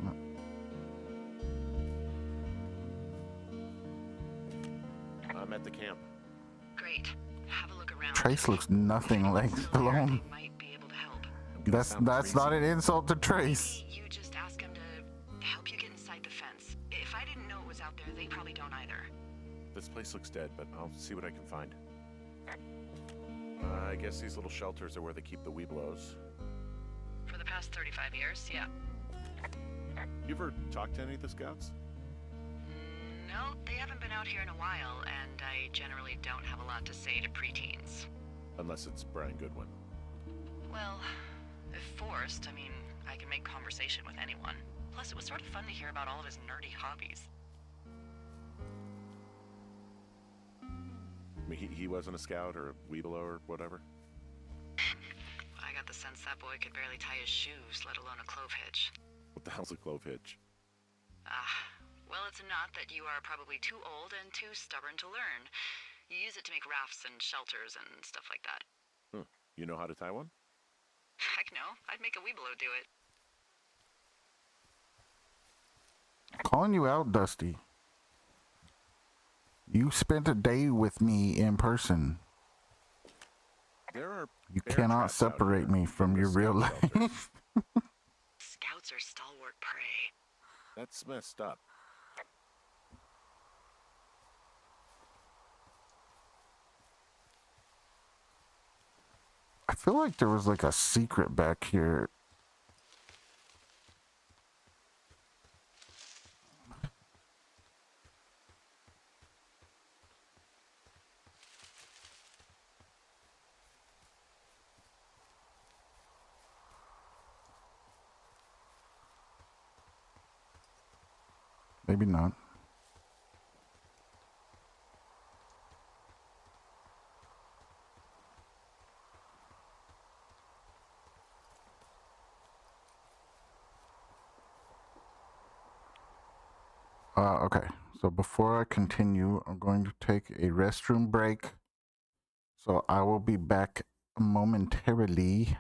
B: I'm at the camp.
C: Great. Have a look around.
A: Trace looks nothing like Stallone.
C: They might be able to help.
A: That's not an insult to Trace.
C: Maybe you just ask them to help you get inside the fence. If I didn't know it was out there, they probably don't either.
B: This place looks dead, but I'll see what I can find. I guess these little shelters are where they keep the Weeblos.
C: For the past 35 years, yeah.
B: You ever talked to any of the scouts?
C: No, they haven't been out here in a while, and I generally don't have a lot to say to preteens.
B: Unless it's Brian Goodwin.
C: Well, if forced, I mean, I can make conversation with anyone. Plus, it was sort of fun to hear about all of his nerdy hobbies.
B: I mean, he wasn't a scout or a Weeblo or whatever?
C: I got the sense that boy could barely tie his shoes, let alone a clove hitch.
B: What the hell's a clove hitch?
C: Well, it's a knot that you are probably too old and too stubborn to learn. You use it to make rafts and shelters and stuff like that.
B: You know how to tie one?
C: Heck no, I'd make a Weeblo do it.
A: Calling you out, Dusty. You spent a day with me in person.
B: There are
A: You
B: bear
A: cannot
B: traps out
A: separate
B: here
A: me from
B: the
A: your real
B: scout shelters.
A: life.
C: Scouts are stalwart prey.
B: That's messed up.
A: feel like there was like a secret back here. Maybe not. Okay, so before I continue, I'm going to take a restroom break. So I will be back momentarily.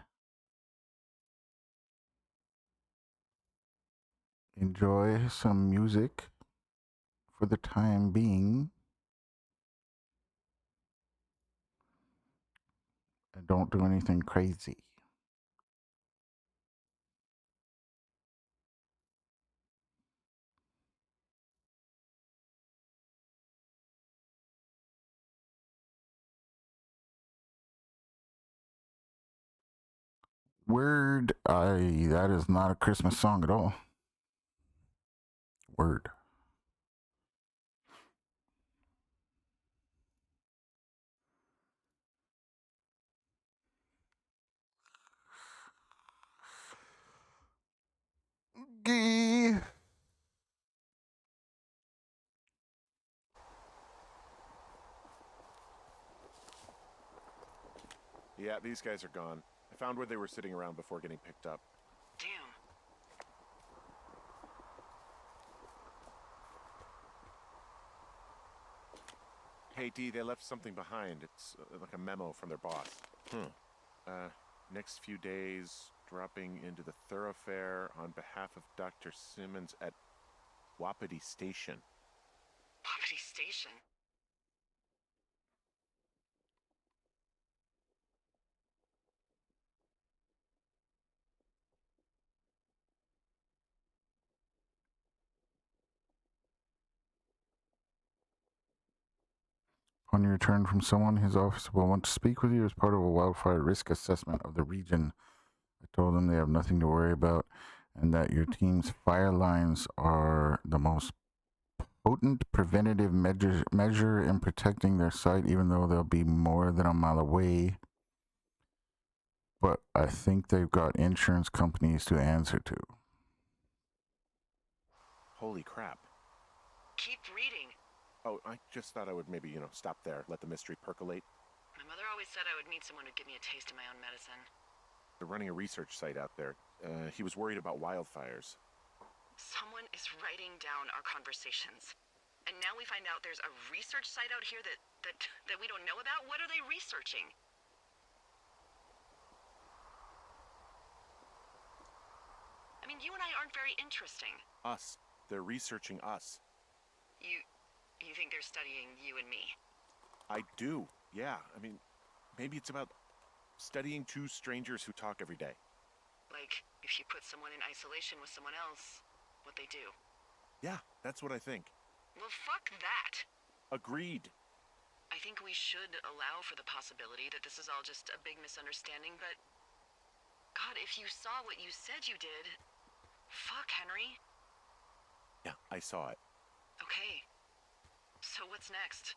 A: Enjoy some music for the time being. And don't do anything crazy. Word, that is not a Christmas song at all. Word. Gee.
B: Yeah, these guys are gone. I found where they were sitting around before getting picked up.
C: Damn.
B: Hey, D, they left something behind. It's like a memo from their boss. Next few days, dropping into the thoroughfare on behalf of Dr. Simmons at Wapiti Station.
C: Poverty Station.
A: Upon your return from someone, his office will want to speak with you as part of a wildfire risk assessment of the region. I told them they have nothing to worry about and that your team's fire lines are the most potent preventative measure in protecting their site, even though they'll be more than a mile away. But I think they've got insurance companies to answer to.
B: Holy crap.
C: Keep reading.
B: Oh, I just thought I would maybe, stop there, let the mystery percolate.
C: My mother always said I would meet someone who'd give me a taste of my own medicine.
B: They're running a research site out there. He was worried about wildfires.
C: Someone is writing down our conversations. And now we find out there's a research site out here that we don't know about? What are they researching? I mean, you and I aren't very interesting.
B: Us. They're researching us.
C: You think they're studying you and me?
B: I do, yeah. I mean, maybe it's about studying two strangers who talk every day.
C: Like, if you put someone in isolation with someone else, what they do.
B: Yeah, that's what I think.
C: Well, fuck that.
B: Agreed.
C: I think we should allow for the possibility that this is all just a big misunderstanding, but... God, if you saw what you said you did... Fuck, Henry.
B: Yeah, I saw it.
C: Okay. So what's next?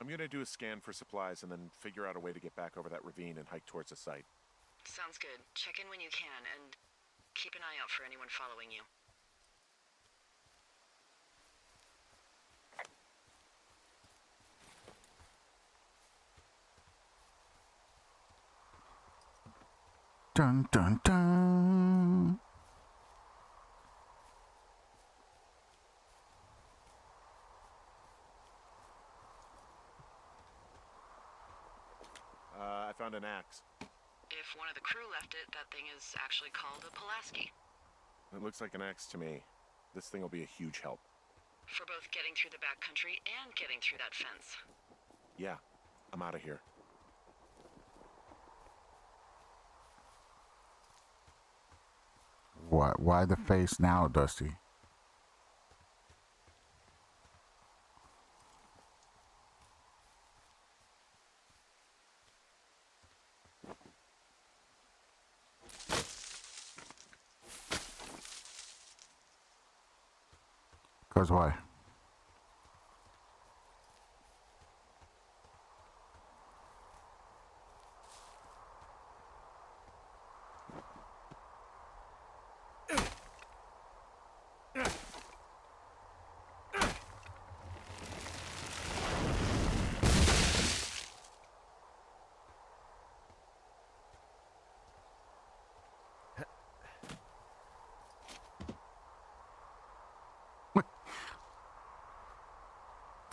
B: I'm gonna do a scan for supplies and then figure out a way to get back over that ravine and hike towards the site.
C: Sounds good. Check in when you can, and keep an eye out for anyone following you.
A: Dun dun dun.
B: I found an axe.
C: If one of the crew left it, that thing is actually called a Pulaski.
B: It looks like an axe to me. This thing will be a huge help.
C: For both getting through the backcountry and getting through that fence.
B: Yeah, I'm out of here.
A: What? Why the face now, Dusty? Because why?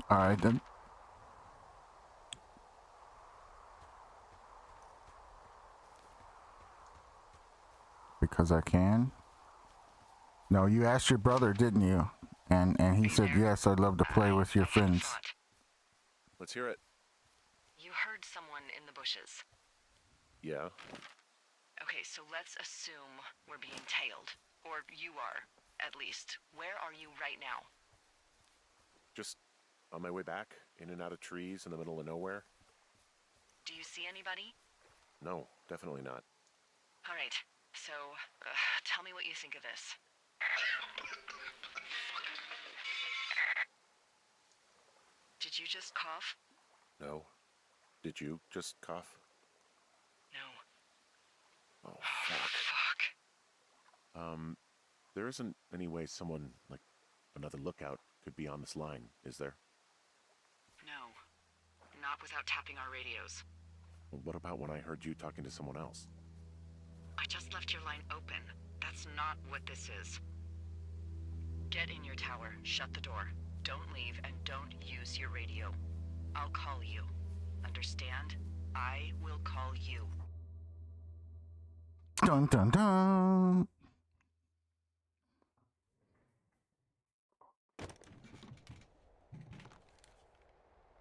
A: All right, then. Because I can. No, you asked your brother, didn't you? And he said, yes, I'd love to play with your friends.
B: Let's hear it.
C: You heard someone in the bushes.
B: Yeah.
C: Okay, so let's assume we're being tailed. Or you are, at least. Where are you right now?
B: Just on my way back, in and out of trees in the middle of nowhere.
C: Do you see anybody?
B: No, definitely not.
C: All right, so tell me what you think of this. Did you just cough?
B: No. Did you just cough?
C: No.
B: Oh, fuck.
C: Fuck.
B: There isn't any way someone, like, another lookout could be on this line, is there?
C: No. Not without tapping our radios.
B: Well, what about when I heard you talking to someone else?
C: I just left your line open. That's not what this is. Get in your tower, shut the door. Don't leave, and don't use your radio. I'll call you. Understand? I will call you.
A: Dun dun dun.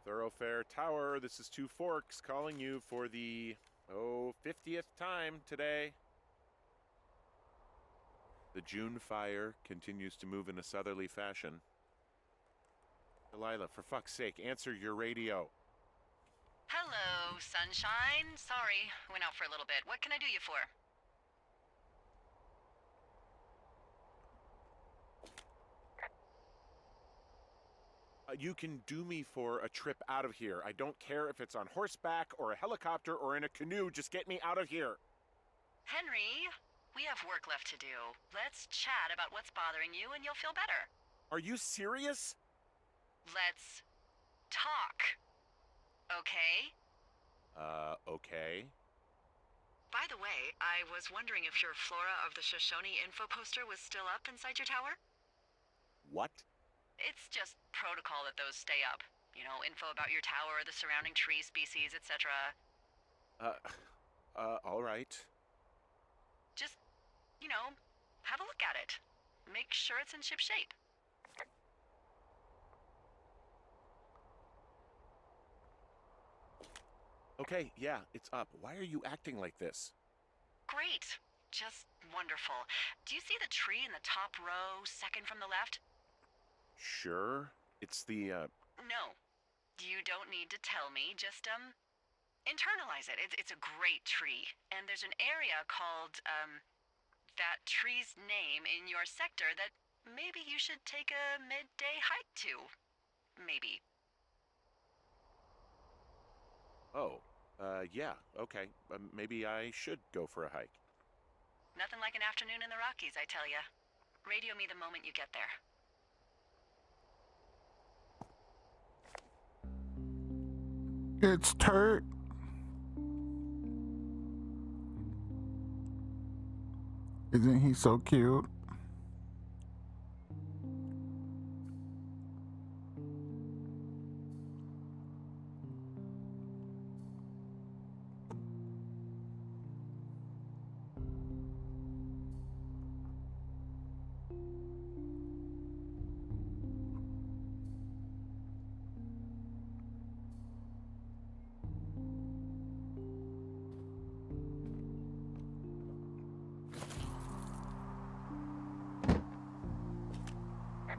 B: Thoroughfare Tower, this is Two Forks calling you for the, 50th time today. The June fire continues to move in a southerly fashion. Delilah, for fuck's sake, answer your radio.
C: Hello, sunshine. Sorry, went out for a little bit. What can I do you for?
B: You can do me for a trip out of here. I don't care if it's on horseback or a helicopter or in a canoe. Just get me out of here.
C: Henry, we have work left to do. Let's chat about what's bothering you and you'll feel better.
B: Are you serious?
C: Let's talk. Okay?
B: Okay.
C: By the way, I was wondering if your Flora of the Shoshone info poster was still up inside your tower?
B: What?
C: It's just protocol that those stay up. You know, info about your tower, the surrounding tree species, etc.
B: All right.
C: Just, you know, have a look at it. Make sure it's in ship shape.
B: Okay, yeah, it's up. Why are you acting like this?
C: Great. Just wonderful. Do you see the tree in the top row, second from the left?
B: Sure. It's the,
C: No. You don't need to tell me. Just, internalize it. It's a great tree. And there's an area called, that tree's name in your sector that maybe you should take a midday hike to. Maybe.
B: Oh, yeah, okay. Maybe I should go for a hike.
C: Nothing like an afternoon in the Rockies, I tell ya. Radio me the moment you get there.
A: It's Turt. Isn't he so cute?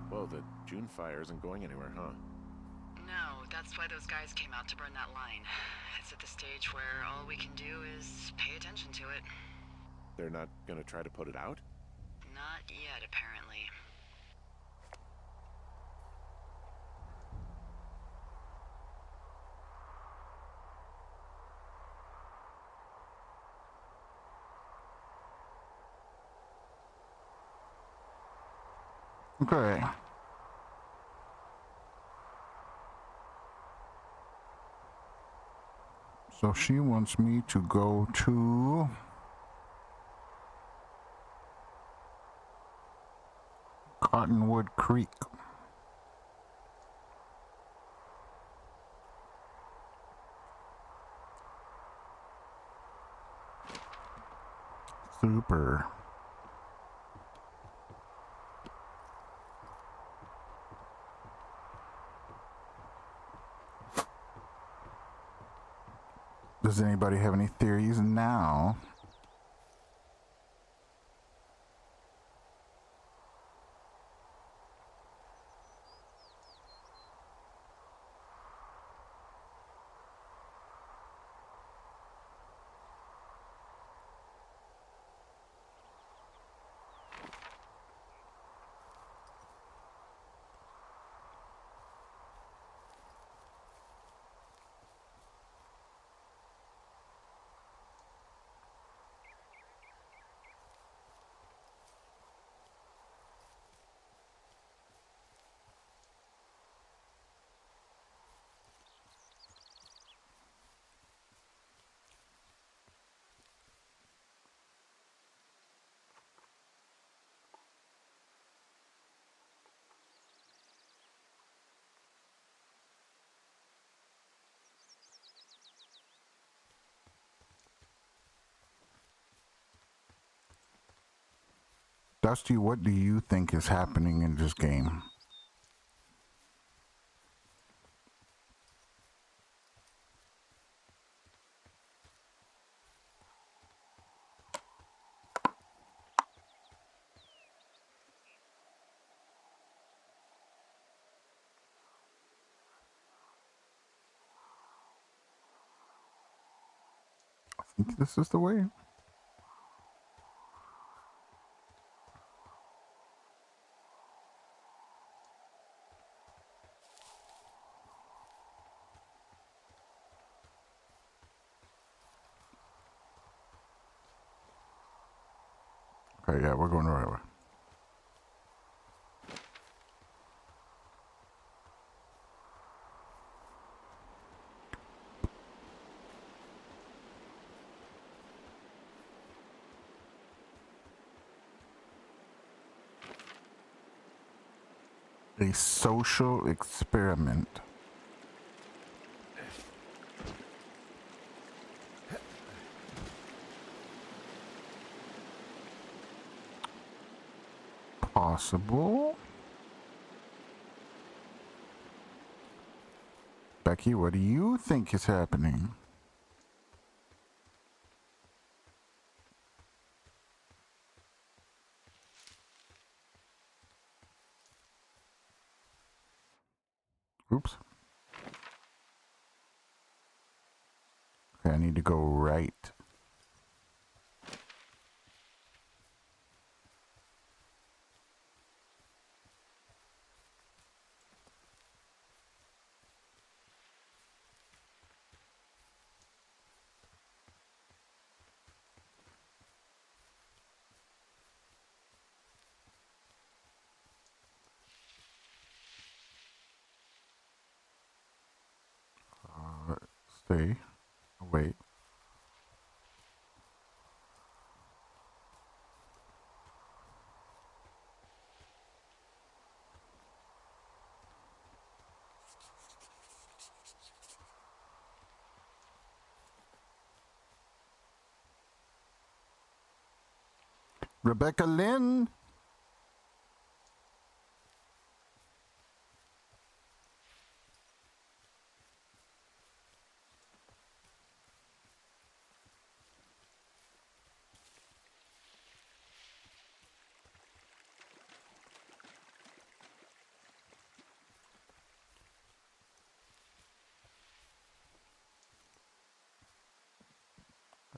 B: Whoa, the June fire isn't going anywhere, huh?
C: No, that's why those guys came out to burn that line. It's at the stage where all we can do is pay attention to it.
B: They're not gonna try to put it out?
C: Not yet, apparently.
A: Okay. So she wants me to go to Cottonwood Creek. Super. Does anybody have any theories now? Dusty, what do you think is happening in this game? I think this is the way. Okay, yeah, we're going the right way. A social experiment. Possible. Becky, what do you think is happening? Oops. Okay, I need to go right. Stay. Wait. Rebecca Lynn.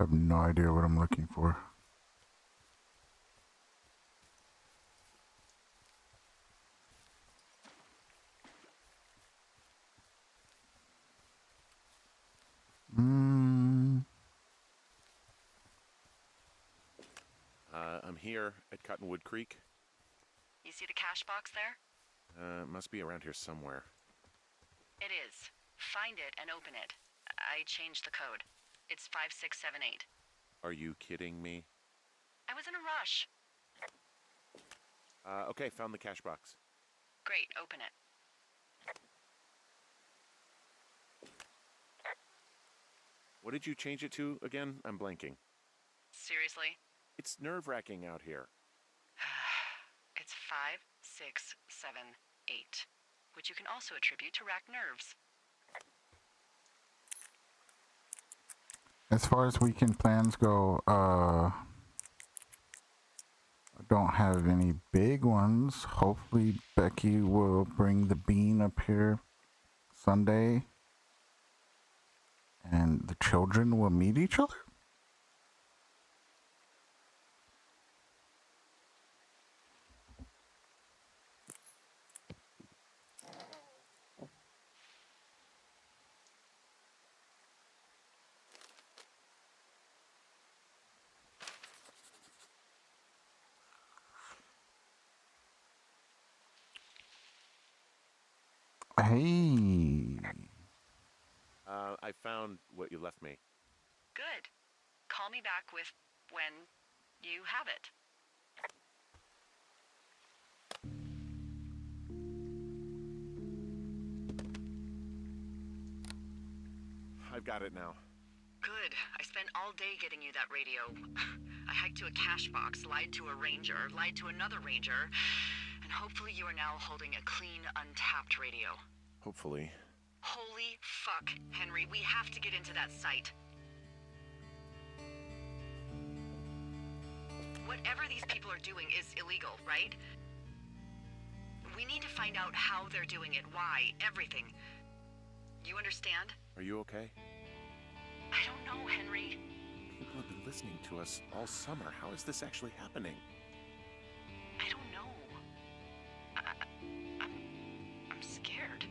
A: I have no idea what I'm looking for.
B: I'm here at Cottonwood Creek.
C: You see the cash box there?
B: It must be around here somewhere.
C: It is. Find it and open it. I changed the code. It's 5678.
B: Are you kidding me?
C: I was in a rush.
B: Okay, found the cash box.
C: Great, open it.
B: What did you change it to again? I'm blanking.
C: Seriously?
B: It's nerve-wracking out here.
C: It's 5678, which you can also attribute to racked nerves.
A: As far as weekend plans go, I don't have any big ones. Hopefully Becky will bring the bean up here Sunday and the children will meet each other. Hey.
B: I found what you left me.
C: Good. Call me back with when you have it.
B: I've got it now.
C: Good. I spent all day getting you that radio. I hiked to a cash box, lied to a ranger, lied to another ranger, and hopefully you are now holding a clean, untapped radio.
B: Hopefully.
C: Holy fuck, Henry, we have to get into that site. Whatever these people are doing is illegal, right? We need to find out how they're doing it, why, everything. You understand?
B: Are you okay?
C: I don't know, Henry.
B: People have been listening to us all summer. How is this actually happening?
C: I don't know. I'm scared.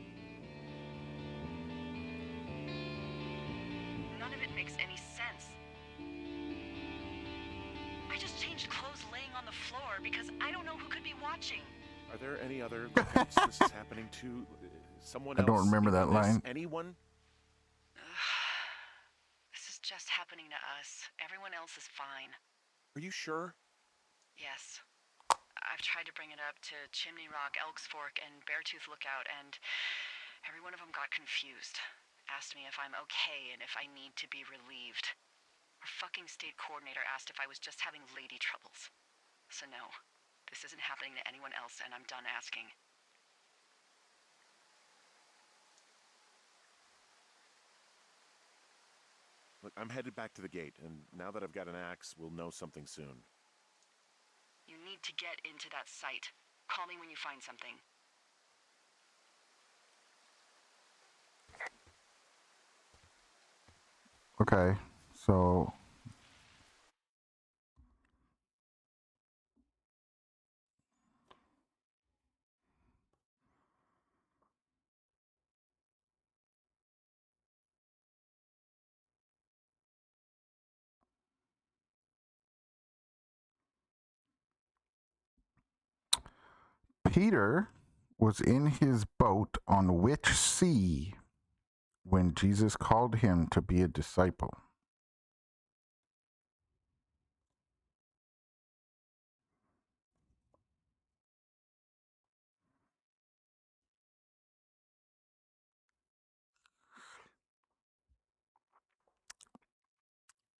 C: None of it makes any sense. I just changed clothes laying on the floor because I don't know who could be watching.
B: Are there any other locals this is happening to? Someone
A: I
B: else?
A: don't remember that
B: in this?
A: line.
B: Anyone?
C: This is just happening to us. Everyone else is fine.
B: Are you sure?
C: Yes. I've tried to bring it up to Chimney Rock, Elks Fork, and Beartooth Lookout, and every one of them got confused. Asked me if I'm okay and if I need to be relieved. Our fucking state coordinator asked if I was just having lady troubles. So no, this isn't happening to anyone else, and I'm done asking.
B: Look, I'm headed back to the gate, and now that I've got an axe, we'll know something soon.
C: You need to get into that site. Call me when you find something.
A: Okay, so Peter was in his boat on which sea when Jesus called him to be a disciple?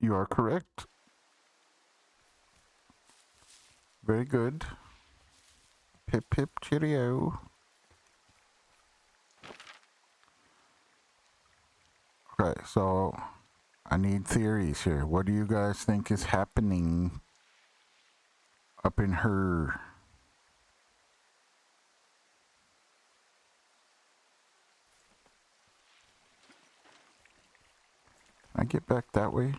A: You are correct. Very good. Pip pip cheerio. Okay, so I need theories here. What do you guys think is happening up in her? Can I get back that way?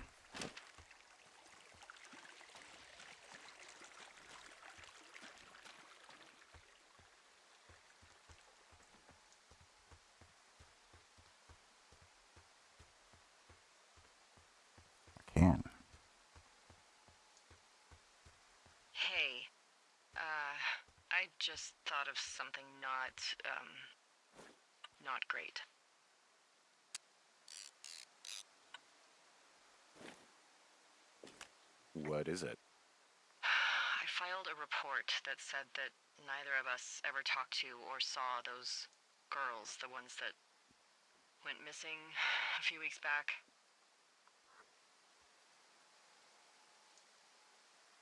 A: I can.
C: Hey, I just thought of something not great.
B: What is it?
C: I filed a report that said that neither of us ever talked to or saw those girls, the ones that went missing a few weeks back.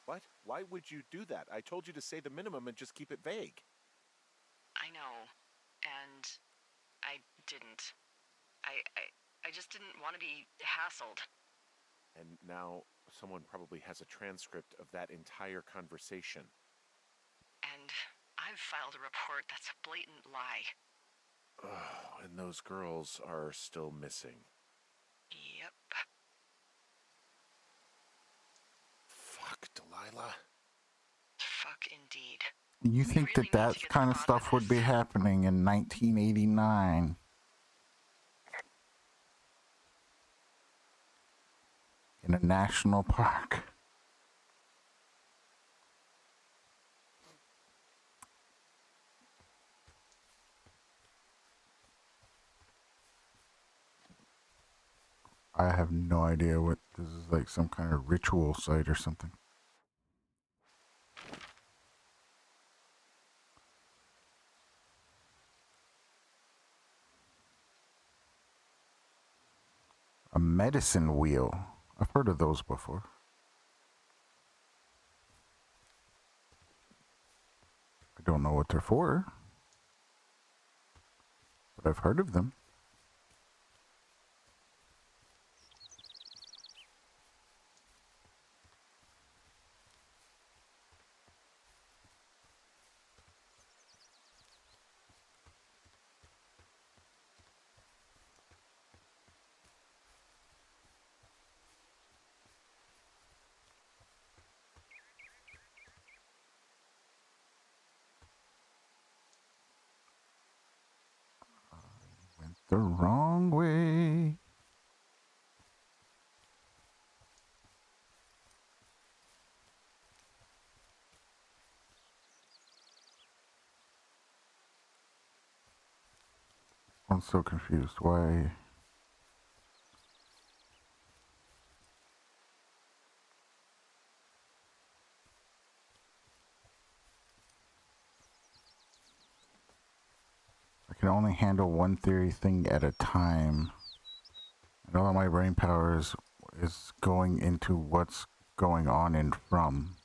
B: What? Why would you do that? I told you to say the minimum and just keep it vague.
C: I know, and I didn't. I just didn't want to be hassled.
B: And now someone probably has a transcript of that entire conversation.
C: And I've filed a report that's a blatant lie.
B: Oh, and those girls are still missing.
C: Yep.
B: Fuck, Delilah.
C: Fuck indeed.
A: You
C: We
A: think
C: really
A: that
C: need
A: that
C: to get to
A: kind
C: the
A: of
C: bottom
A: stuff
C: of
A: would be
C: this.
A: happening in 1989? In a national park. I have no idea what this is, like some kind of ritual site or something. A medicine wheel. I've heard of those before. I don't know what they're for, but I've heard of them. Went the wrong way. I'm so confused. Why? I can only handle one theory thing at a time. And all of my brain power is going into what's going on in From.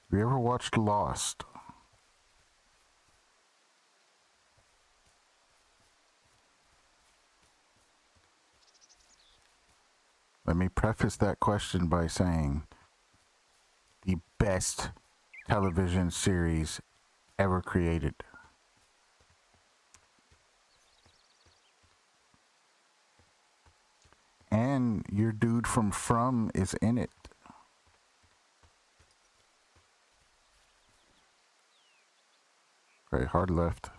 A: Have you ever watched Lost? Let me preface that question by saying the best television series ever created. And your dude from is in it. Okay, hard left.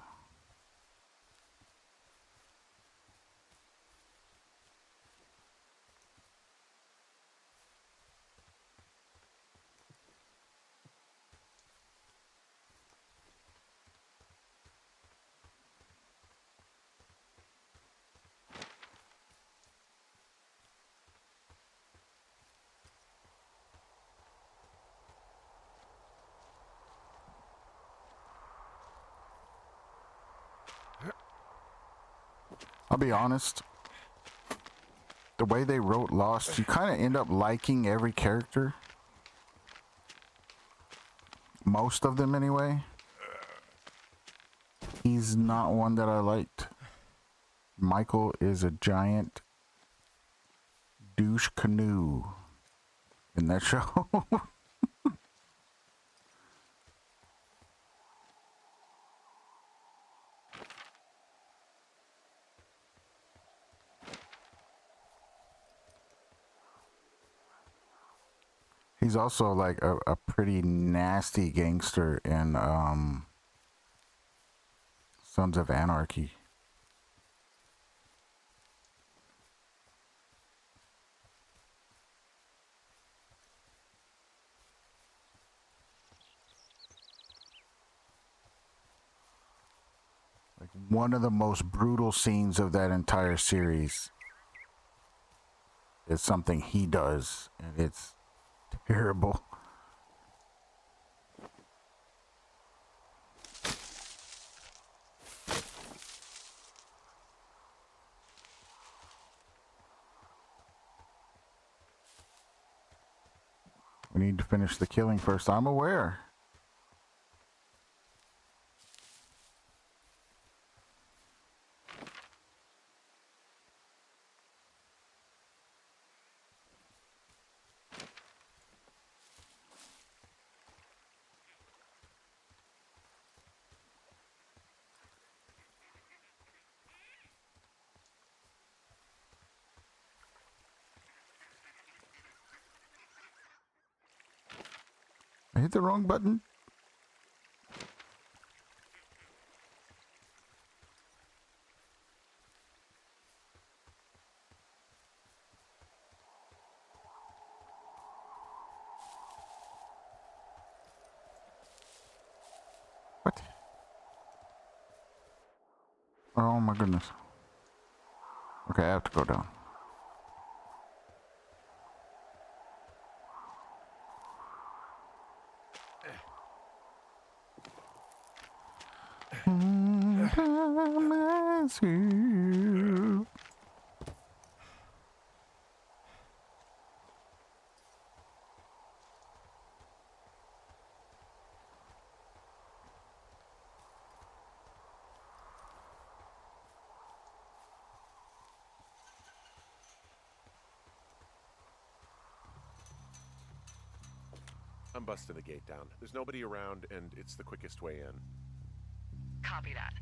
A: I'll be honest. The way they wrote Lost, you kind of end up liking every character. Most of them, anyway. He's not one that I liked. Michael is a giant douche canoe in that show. He's also like a pretty nasty gangster in Sons of Anarchy. one of the most brutal scenes of that entire series is something he does, and it's terrible. We need to finish the killing first. I'm aware. I hit the wrong button. What? Oh my goodness. Okay, I have to go down.
B: I'm busting the gate down. There's nobody around, and it's the quickest way in.
C: Copy that.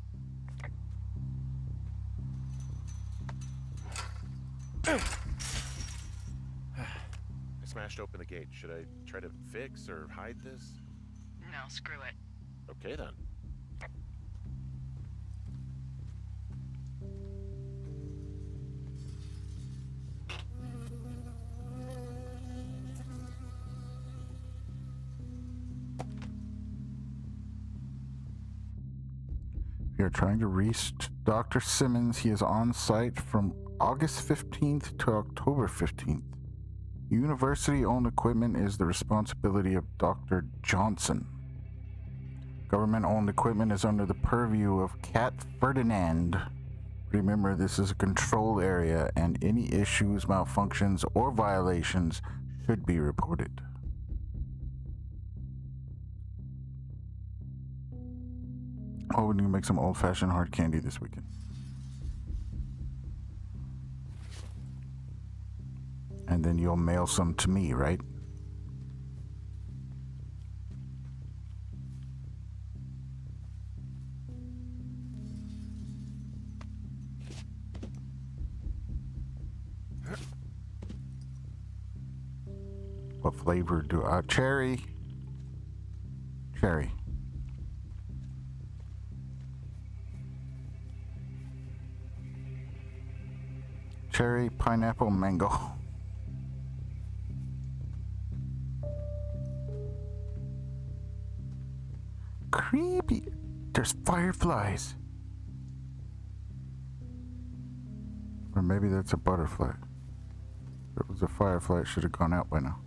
B: I smashed open the gate. Should I try to fix or hide this?
C: No, screw it.
B: Okay, then.
A: We are trying to reach Dr. Simmons. He is on site from August 15th to October 15th. University-owned equipment is the responsibility of Dr. Johnson. Government-owned equipment is under the purview of Cat Ferdinand. Remember, this is a controlled area, and any issues, malfunctions, or violations should be reported. Oh, we need to make some old-fashioned hard candy this weekend. And then you'll mail some to me, right? What flavor do I... Cherry. Cherry. Cherry, pineapple, mango. Creepy. There's fireflies. Or maybe that's a butterfly. If it was a firefly, it should have gone out by now.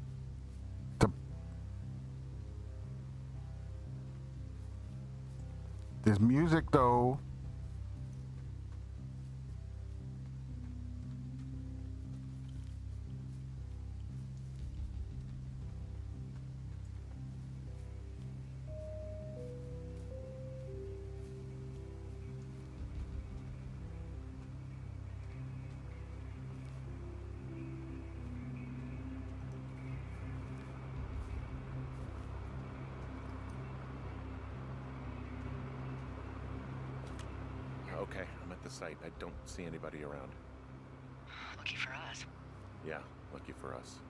A: There's music though.
B: Okay, I'm at the site. I don't see anybody around.
C: Lucky for us.
B: Yeah, lucky for us.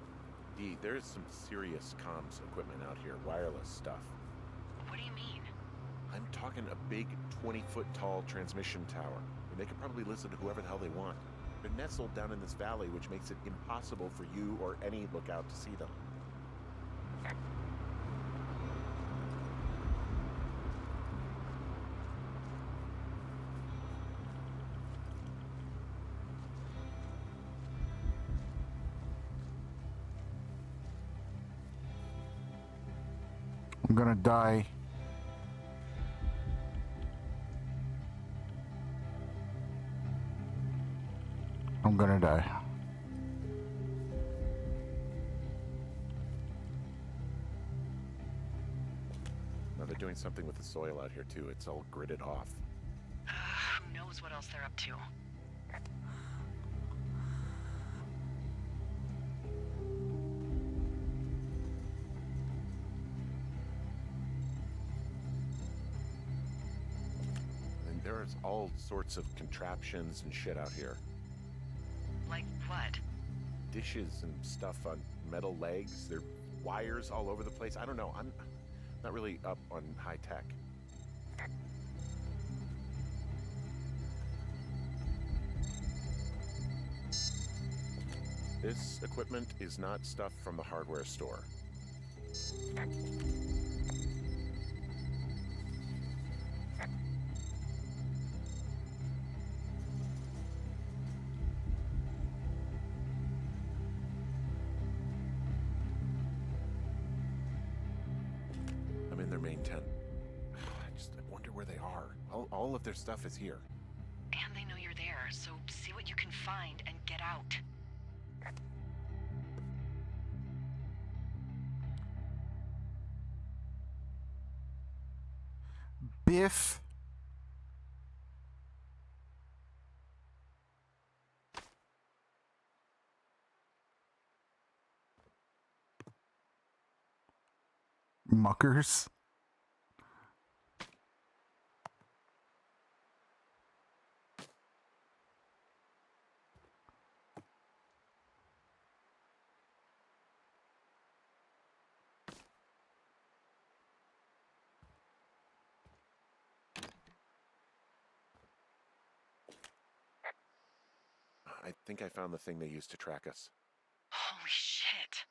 B: Dee, there is some serious comms equipment out here, wireless stuff.
C: What do you mean?
B: I'm talking a big 20-foot tall transmission tower. And they can probably listen to whoever the hell they want. They're nestled down in this valley, which makes it impossible for you or any lookout to see them.
A: I'm gonna die. I'm gonna die.
B: Now they're doing something with the soil out here too. It's all gridded off.
C: Who knows what else they're up to?
B: And there's all sorts of contraptions and shit out here.
C: Like what?
B: Dishes and stuff on metal legs. There are wires all over the place. I don't know. I'm not really up on high tech. This equipment is not stuff from the hardware store. I'm in their main tent. I wonder where they are. All of their stuff is here.
C: And they know you're there, so see what you can find and get out.
A: Biff. Muckers.
B: I think I found the thing they used to track us.
C: Holy shit.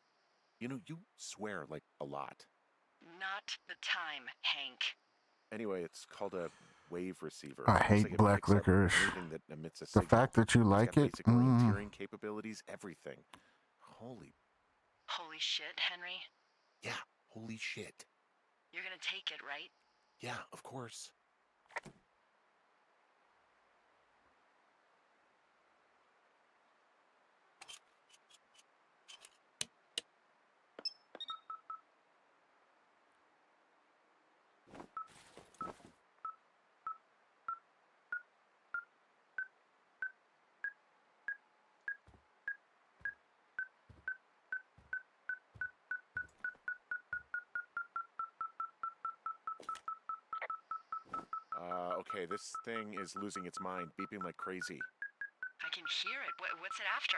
B: You know, you swear like a lot.
C: Not the time, Hank.
B: Anyway, it's called a wave receiver.
A: I
B: Looks
A: hate
B: like it
A: black
B: picks up
A: licorice.
B: anything that emits a
A: The
B: signal.
A: fact that you
B: It's
A: like
B: got
A: it.
B: basic orienteering capabilities, everything. Holy
C: Shit, Henry.
B: yeah, holy shit.
C: You're gonna take it, right?
B: Yeah, of course. Okay, this thing is losing its mind, beeping like crazy.
C: I can hear it. What's it after?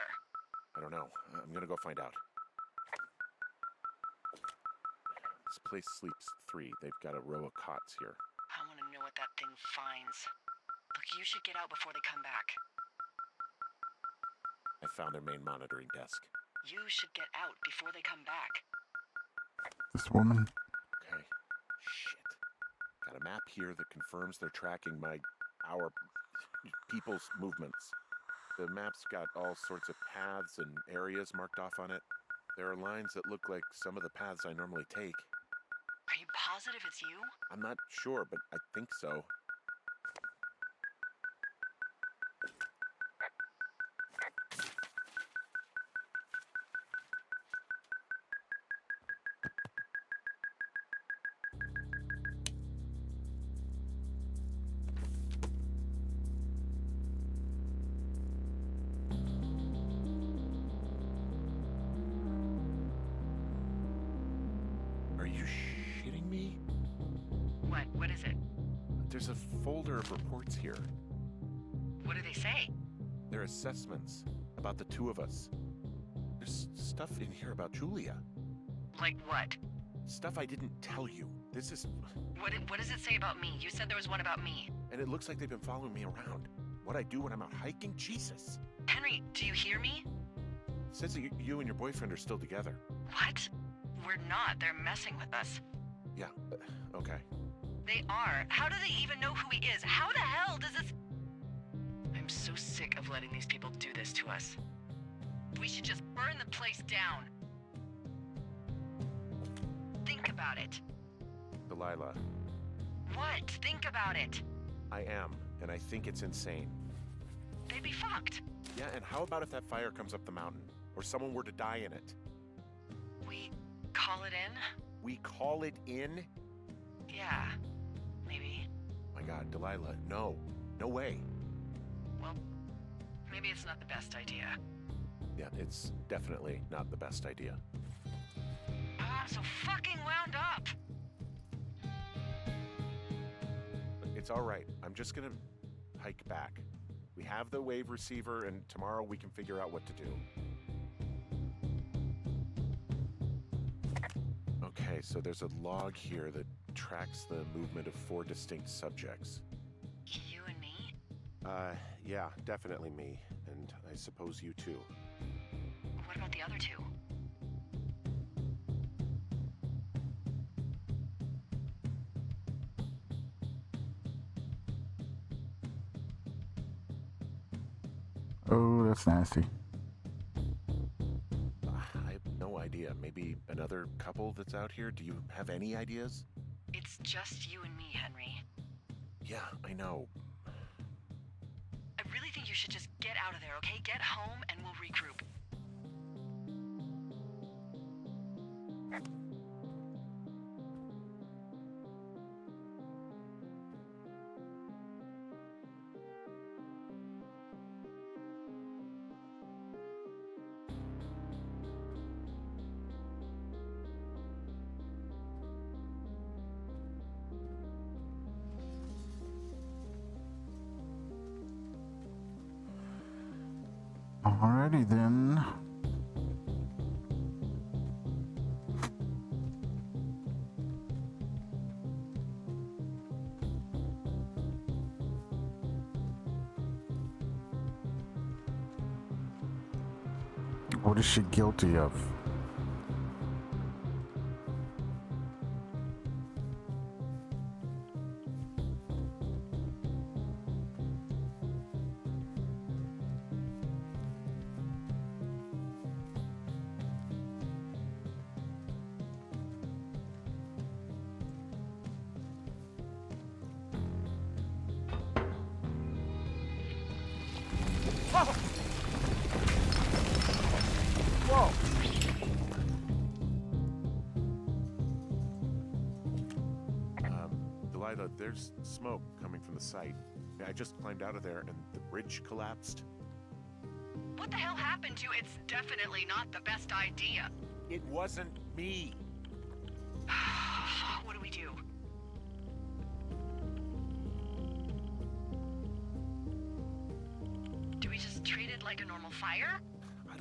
B: I don't know. I'm gonna go find out. This place sleeps 3. They've got a row of cots here.
C: I want to know what that thing finds. Look, you should get out before they come back.
B: I found their main monitoring desk.
C: You should get out before they come back.
A: This woman.
B: Okay. Shit. Got a map here that confirms they're tracking our people's movements. The map's got all sorts of paths and areas marked off on it. There are lines that look like some of the paths I normally take.
C: Are you positive it's you?
B: I'm not sure, but I think so. Are you shitting me?
C: What is it?
B: There's a folder of reports here.
C: What do they say?
B: They're assessments about the 2 of us. There's stuff in here about Julia.
C: Like what?
B: Stuff I didn't tell you. This is...
C: What does it say about me? You said there was one about me.
B: And it looks like they've been following me around. What I do when I'm out hiking? Jesus.
C: Henry, do you hear me?
B: It says that you and your boyfriend are still together.
C: What? We're not. They're messing with us.
B: Yeah, okay.
C: They are. How do they even know who he is? How the hell does this... I'm so sick of letting these people do this to us. We should just burn the place down. Think about it.
B: Delilah,
C: What? Think about it.
B: I am, and I think it's insane.
C: They'd be fucked.
B: Yeah, and how about if that fire comes up the mountain, or someone were to die in it?
C: We call it in?
B: We call it in?
C: Yeah, maybe.
B: My God, Delilah, no. No way.
C: Well, maybe it's not the best idea.
B: Yeah, it's definitely not the best idea.
C: Oh, I'm so fucking wound up.
B: It's all right. I'm just gonna hike back. We have the wave receiver, and tomorrow we can figure out what to do. Okay, so there's a log here that tracks the movement of 4 distinct subjects.
C: You and me?
B: Yeah, definitely me, and I suppose you too.
C: What about the other two?
A: Oh, that's nasty.
B: I have no idea. Maybe another couple that's out here? Do you have any ideas?
C: It's just you and me, Henry.
B: Yeah, I know.
C: I really think you should just get out of there, okay? Get home and we'll regroup.
A: Alrighty then. What is she guilty of?
B: Whoa! Delilah, there's smoke coming from the site. I just climbed out of there and the bridge collapsed.
C: What the hell happened to you? It's definitely not the best idea.
B: It wasn't me.
C: What do we do? Do we just treat it like a normal fire?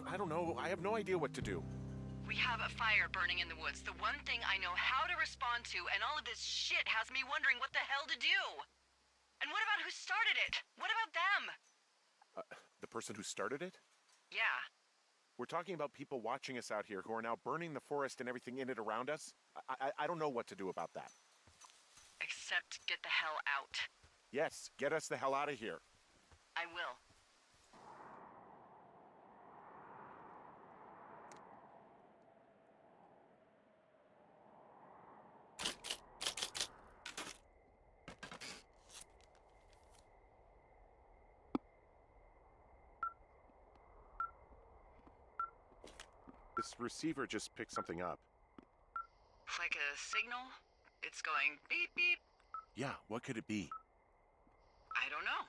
B: I don't know. I have no idea what to do.
C: We have a fire burning in the woods, the one thing I know how to respond to, and all of this shit has me wondering what the hell to do. And what about who started it? What about them?
B: The person who started it?
C: Yeah.
B: We're talking about people watching us out here who are now burning the forest and everything in it around us. I don't know what to do about that.
C: Except get the hell out.
B: Yes, get us the hell out of here.
C: I will.
B: This receiver just picked something up.
C: Like a signal? It's going beep beep.
B: Yeah, what could it be?
C: I don't know.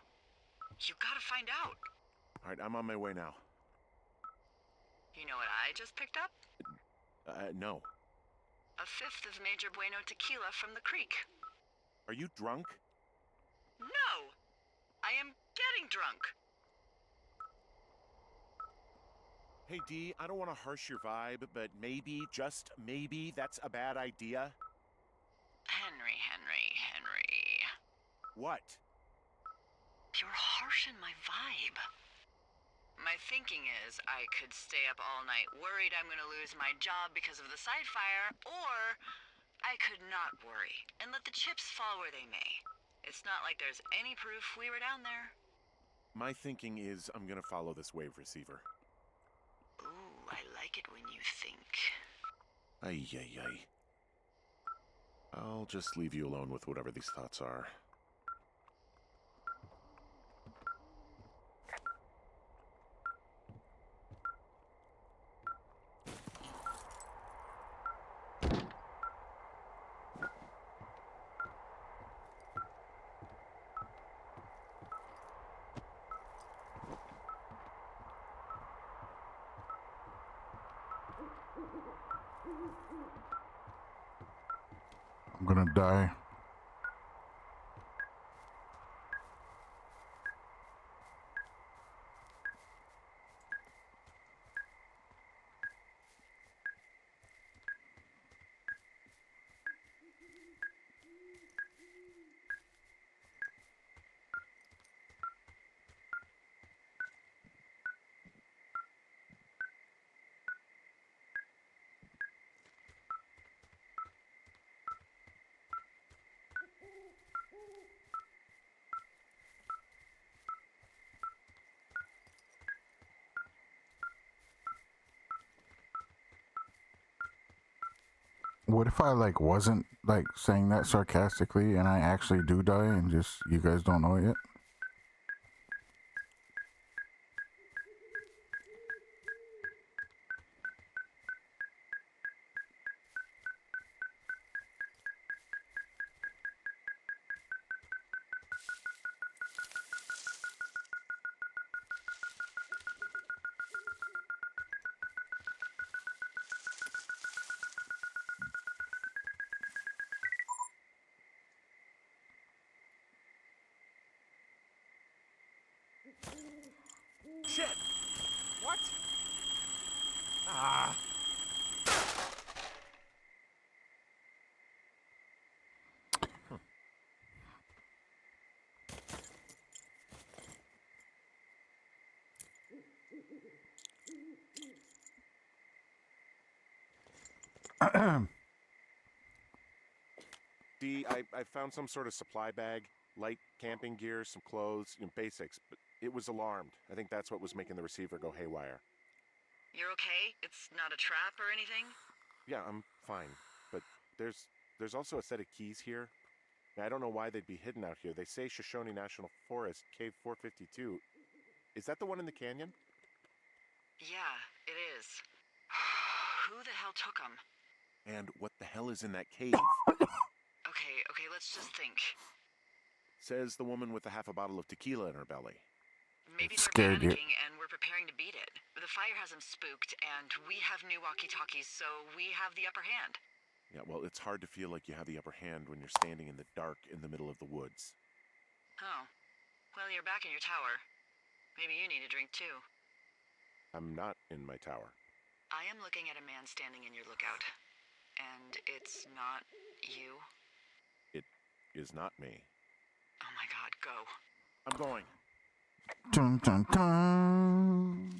C: You gotta find out.
B: All right, I'm on my way now.
C: You know what I just picked up?
B: No.
C: A fifth of Major Bueno tequila from the creek.
B: Are you drunk?
C: No! I am getting drunk.
B: Hey, Dee, I don't want to harsh your vibe, but maybe, just maybe, that's a bad idea.
C: Henry.
B: What?
C: You're harshing my vibe. My thinking is I could stay up all night worried I'm gonna lose my job because of the side fire, or I could not worry and let the chips fall where they may. It's not like there's any proof we were down there.
B: My thinking is I'm gonna follow this wave receiver.
C: Ooh, I like it when you think.
B: Ay. I'll I'll just leave you alone with whatever these thoughts are.
A: I'm gonna die. What if I like wasn't like saying that sarcastically and I actually do die and just you guys don't know it yet?
B: Shit! What? Ah! I found some sort of supply bag, light camping gear, some clothes, basics, but it was alarmed. I think that's what was making the receiver go haywire.
C: You're okay? It's not a trap or anything?
B: Yeah, I'm fine, but there's also a set of keys here. I don't know why they'd be hidden out here. They say Shoshone National Forest, Cave 452. Is that the one in the canyon?
C: Yeah, it is. Who the hell took them?
B: And what the hell is in that cave?
C: Okay, let's just think.
B: Says the woman with a half a bottle of tequila in her belly.
C: Maybe
A: It's
C: they're
A: scared you.
C: panicking and we're preparing to beat it. The fire has them spooked, and we have new walkie-talkies, so we have the upper hand.
B: Yeah, well, it's hard to feel like you have the upper hand when you're standing in the dark in the middle of the woods.
C: Oh. Well, you're back in your tower. Maybe you need a drink, too.
B: I'm not in my tower.
C: I am looking at a man standing in your lookout. And it's not you?
B: It is not me.
C: Oh my god, go.
B: I'm going.
A: Dun, dun, dun.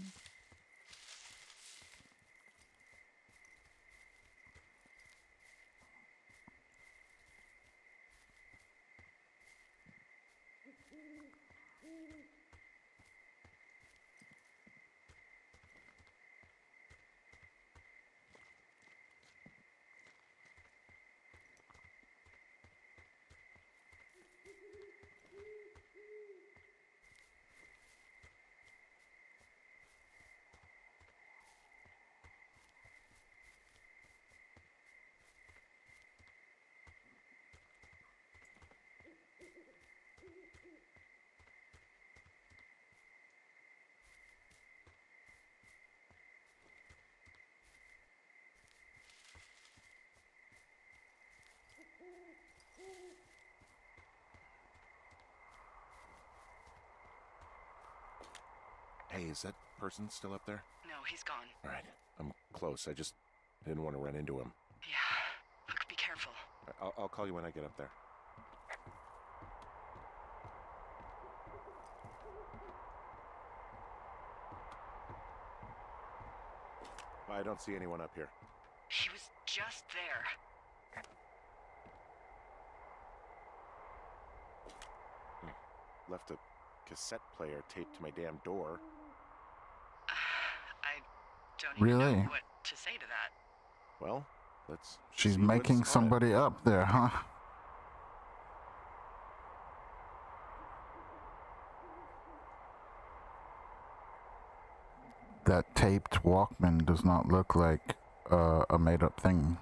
B: Hey, is that person still up there?
C: No, he's gone.
B: All right, I'm close. I just didn't want to run into him.
C: Yeah. Look, be careful.
B: I'll call you when I get up there. I don't see anyone up here.
C: He was just there.
B: Left a cassette player taped to my damn door.
C: I don't even
A: Really?
C: know what to say to that.
B: Well, let's
A: She's
B: see
A: making
B: what's on it.
A: somebody up there, huh? that taped Walkman does not look like a made-up thing.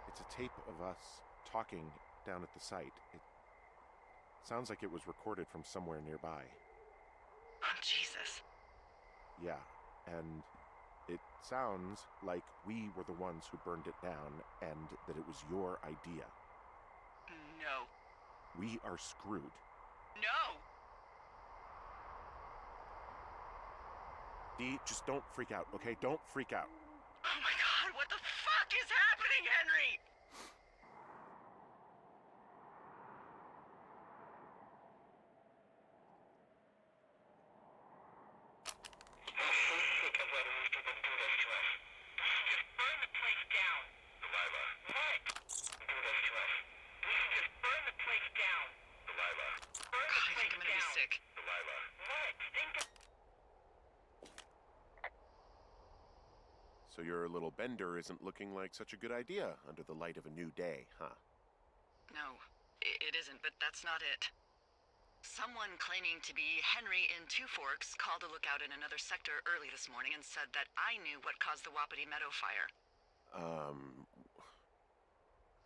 B: It's a tape of us talking down at the site. It sounds like it was recorded from somewhere nearby.
C: Oh, Jesus.
B: Yeah, and it sounds like we were the ones who burned it down and that it was your idea.
C: No.
B: We are screwed.
C: No!
B: Dee, just don't freak out, okay? Don't freak out.
C: Oh my God, what the fuck is happening, Henry?
B: So your little bender isn't looking like such a good idea under the light of a new day, huh?
C: No, it isn't, but that's not it. Someone claiming to be Henry in Two Forks called a lookout in another sector early this morning and said that I knew what caused the Wapiti Meadow fire.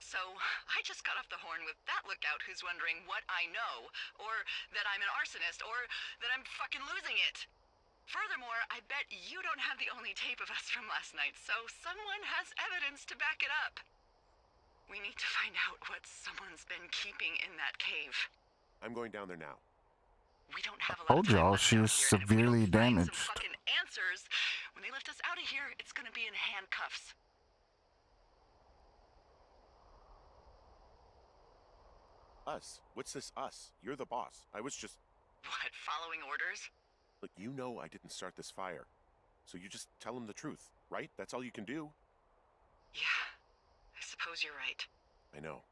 C: So, I just got off the horn with that lookout who's wondering what I know, or that I'm an arsonist, or that I'm fucking losing it. Furthermore, I bet you don't have the only tape of us from last night, so someone has evidence to back it up. We need to find out what someone's been keeping in that cave.
B: I'm going down there now.
C: We don't have a lot
A: Told
C: of time
A: y'all
C: left
A: she
C: out
A: is
C: here, and if we
A: severely
C: don't find
A: damaged.
C: some fucking answers, when they lift us out of here, it's gonna be in handcuffs.
B: Us? What's this us? You're the boss. I was just...
C: What, following orders?
B: Look, you know I didn't start this fire. So you just tell him the truth, right? That's all you can do.
C: Yeah, I suppose you're right.
B: I know.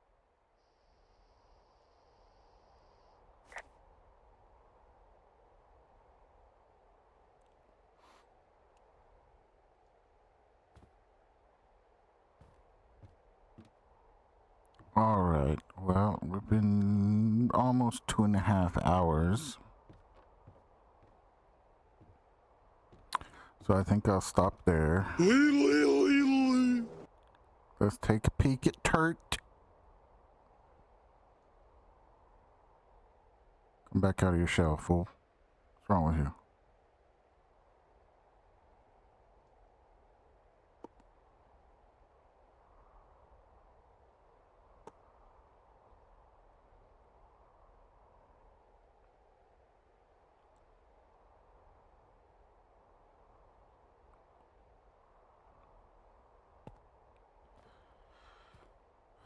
A: Alright, well, we've been almost 2.5 hours. So I think I'll stop there. Let's take a peek at Turt. Come back out of your shell, fool. What's wrong with you?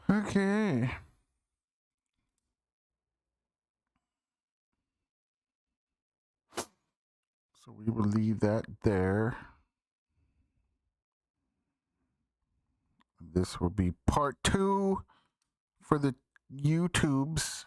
A: Okay. So we will leave that there. This will be part 2 for the YouTubes.